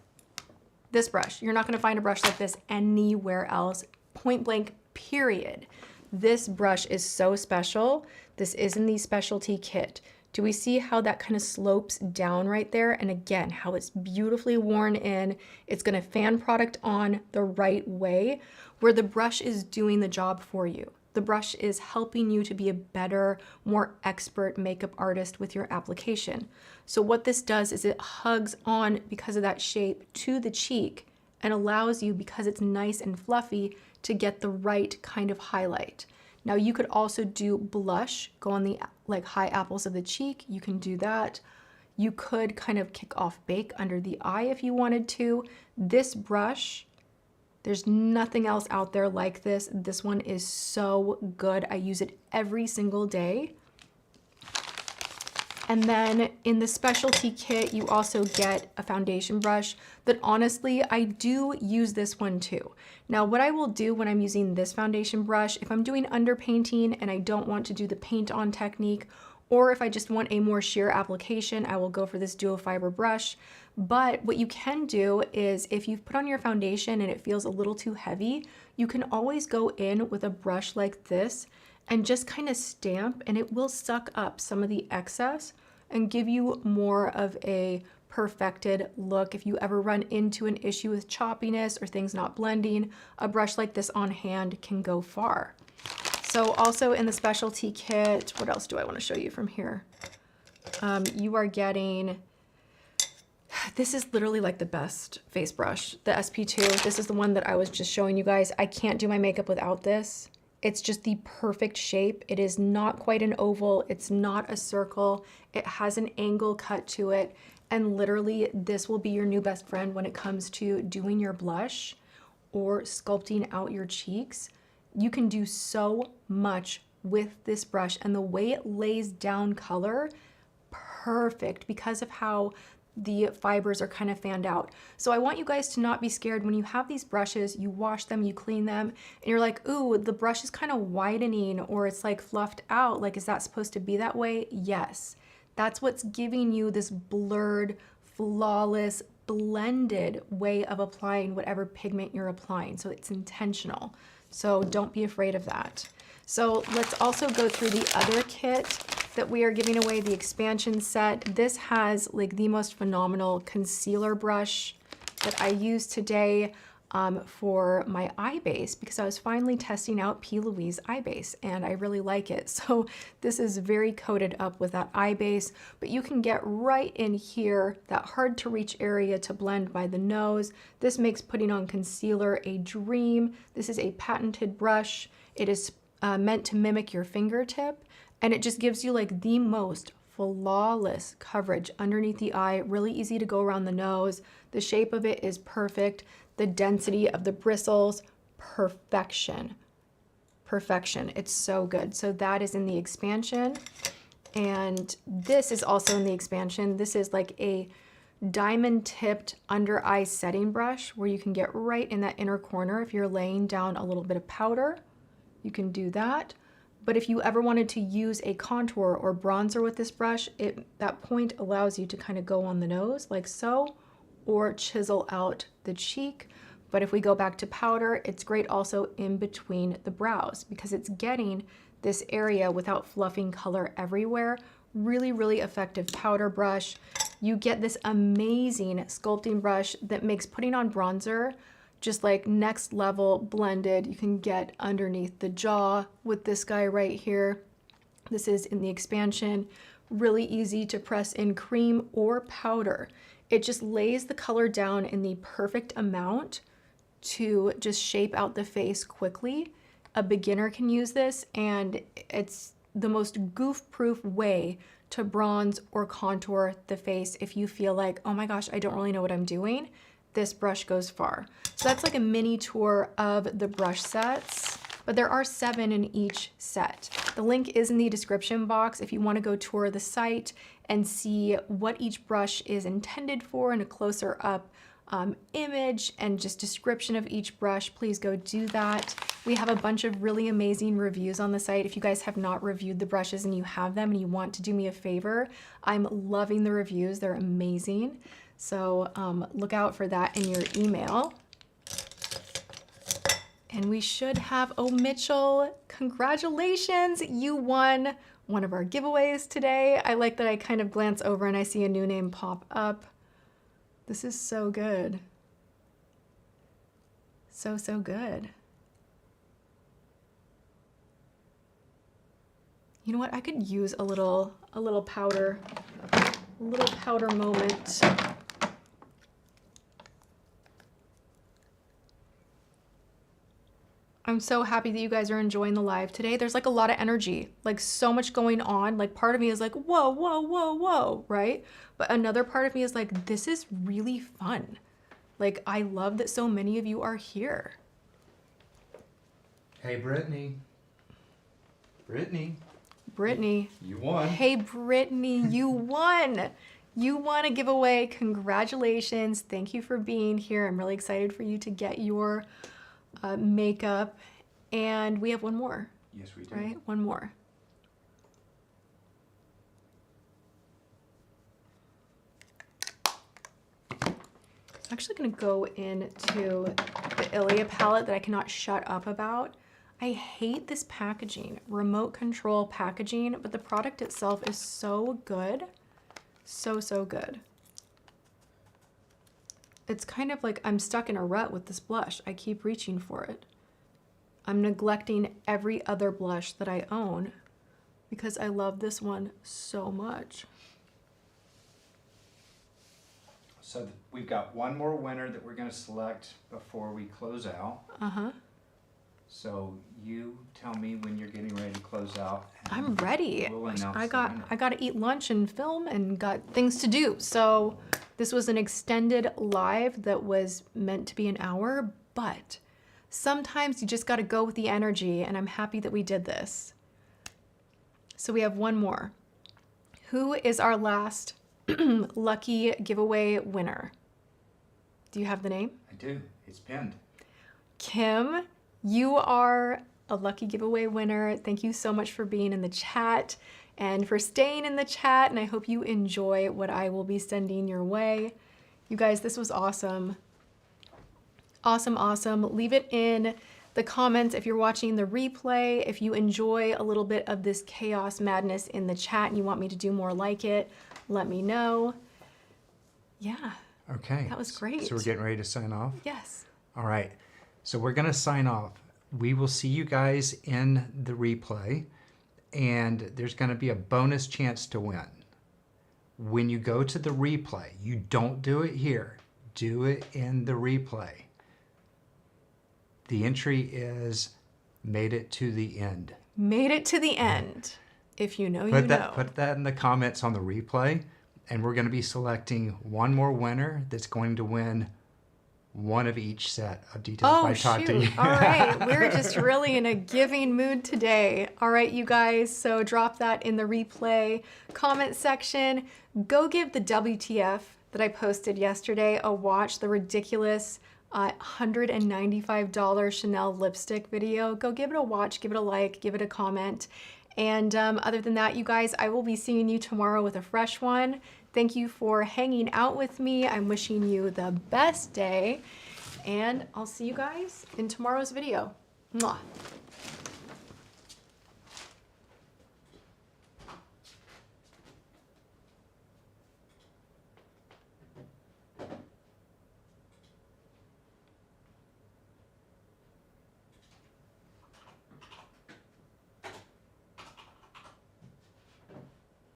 this brush, you're not gonna find a brush like this anywhere else, point blank, period. This brush is so special. This is in the specialty kit. Do we see how that kind of slopes down right there? And again, how it's beautifully worn in. It's gonna fan product on the right way, where the brush is doing the job for you. The brush is helping you to be a better, more expert makeup artist with your application. So what this does is it hugs on, because of that shape, to the cheek and allows you, because it's nice and fluffy, to get the right kind of highlight. Now you could also do blush, go on the like high apples of the cheek, you can do that. You could kind of kick off bake under the eye if you wanted to. This brush, there's nothing else out there like this. This one is so good. I use it every single day. And then in the specialty kit, you also get a foundation brush that honestly, I do use this one too. Now, what I will do when I'm using this foundation brush, if I'm doing underpainting and I don't want to do the paint on technique, or if I just want a more sheer application, I will go for this duo fiber brush. But what you can do is if you've put on your foundation and it feels a little too heavy, you can always go in with a brush like this and just kind of stamp, and it will suck up some of the excess and give you more of a perfected look. If you ever run into an issue with choppiness or things not blending, a brush like this on hand can go far. So also in the specialty kit, what else do I want to show you from here? You are getting, this is literally like the best face brush, the SP2. This is the one that I was just showing you guys. I can't do my makeup without this. It's just the perfect shape. It is not quite an oval. It's not a circle. It has an angle cut to it. And literally this will be your new best friend when it comes to doing your blush or sculpting out your cheeks. You can do so much with this brush, and the way it lays down color, perfect, because of how the fibers are kind of fanned out. So I want you guys to not be scared when you have these brushes, you wash them, you clean them, and you're like, ooh, the brush is kind of widening or it's like fluffed out. Like, is that supposed to be that way? Yes. That's what's giving you this blurred, flawless, blended way of applying whatever pigment you're applying. So it's intentional. So don't be afraid of that. So let's also go through the other kit that we are giving away, the expansion set. This has like the most phenomenal concealer brush that I used today for my eye base, because I was finally testing out P. Louise eye base and I really like it. So this is very coated up with that eye base, but you can get right in here, that hard to reach area to blend by the nose. This makes putting on concealer a dream. This is a patented brush. It is meant to mimic your fingertip, and it just gives you like the most flawless coverage underneath the eye, really easy to go around the nose. The shape of it is perfect. The density of the bristles, perfection. Perfection. It's so good. So that is in the expansion. And this is also in the expansion. This is like a diamond tipped under eye setting brush where you can get right in that inner corner. If you're laying down a little bit of powder, you can do that. But if you ever wanted to use a contour or bronzer with this brush, that point allows you to kind of go on the nose like so, or chisel out the cheek. But if we go back to powder, it's great also in between the brows because it's getting this area without fluffing color everywhere. Really, really effective powder brush. You get this amazing sculpting brush that makes putting on bronzer just like next level blended. You can get underneath the jaw with this guy right here. This is in the expansion. Really easy to press in cream or powder. It just lays the color down in the perfect amount to just shape out the face quickly. A beginner can use this, and it's the most goof-proof way to bronze or contour the face if you feel like, oh my gosh, I don't really know what I'm doing. This brush goes far. So that's like a mini tour of the brush sets, but there are 7 in each set. The link is in the description box if you want to go tour the site and see what each brush is intended for in a closer up image and just description of each brush. Please go do that. We have a bunch of really amazing reviews on the site. If you guys have not reviewed the brushes and you have them and you want to do me a favor, I'm loving the reviews. They're amazing. So look out for that in your email. And we should have, oh, Mitchell, congratulations. You won one of our giveaways today. I like that I kind of glance over and I see a new name pop up. This is so good. So, so good. You know what? I could use a little powder moment. I'm so happy that you guys are enjoying the live today. There's like a lot of energy, like so much going on. Like part of me is like, whoa, whoa, whoa, whoa, right? But another part of me is like, this is really fun. Like, I love that so many of you are here. Hey, Brittany. Brittany. You won. Hey, Brittany, you won. You won a giveaway. Congratulations. Thank you for being here. I'm really excited for you to get your makeup. And we have one more. Yes, we do. Right? One more. I'm actually going to go into the Ilia palette that I cannot shut up about. I hate this packaging, remote control packaging, but the product itself is so good. So, so good. It's kind of like I'm stuck in a rut with this blush. I keep reaching for it. I'm neglecting every other blush that I own because I love this one so much. So we've got one more winner that we're going to select before we close out. Uh-huh. So you tell me when you're getting ready to close out. I'm ready. We'll announce I the winner. got to eat lunch and film and got things to do. So this was an extended live that was meant to be an hour, but sometimes you just got to go with the energy, and I'm happy that we did this. So we have one more. Who is our last lucky giveaway winner? Do you have the name? I do. It's pinned. Kim, you are a lucky giveaway winner. Thank you so much for being in the chat and for staying in the chat, and I hope you enjoy what I will be sending your way. You guys, this was awesome. Awesome, awesome. Leave it in the comments if you're watching the replay. If you enjoy a little bit of this chaos madness in the chat and you want me to do more like it, let me know. Yeah. Okay. That was great. So we're getting ready to sign off? Yes. All right. So we're going to sign off. We will see you guys in the replay, and there's going to be a bonus chance to win. When you go to the replay, you don't do it here. Do it in the replay. The entry is made it to the end. Made it to the end. If you know, you know. Put that in the comments on the replay, and we're going to be selecting one more winner that's going to win one of each set of Details by Tati. Shoot. All right. We're just really in a giving mood today. All right, you guys. So drop that in the replay comment section. Go give the WTF that I posted yesterday a watch, the ridiculous $195 Chanel lipstick video. Go give it a watch, give it a like, give it a comment. And other than that, you guys, I will be seeing you tomorrow with a fresh one. Thank you for hanging out with me. I'm wishing you the best day, and I'll see you guys in tomorrow's video. Mwah.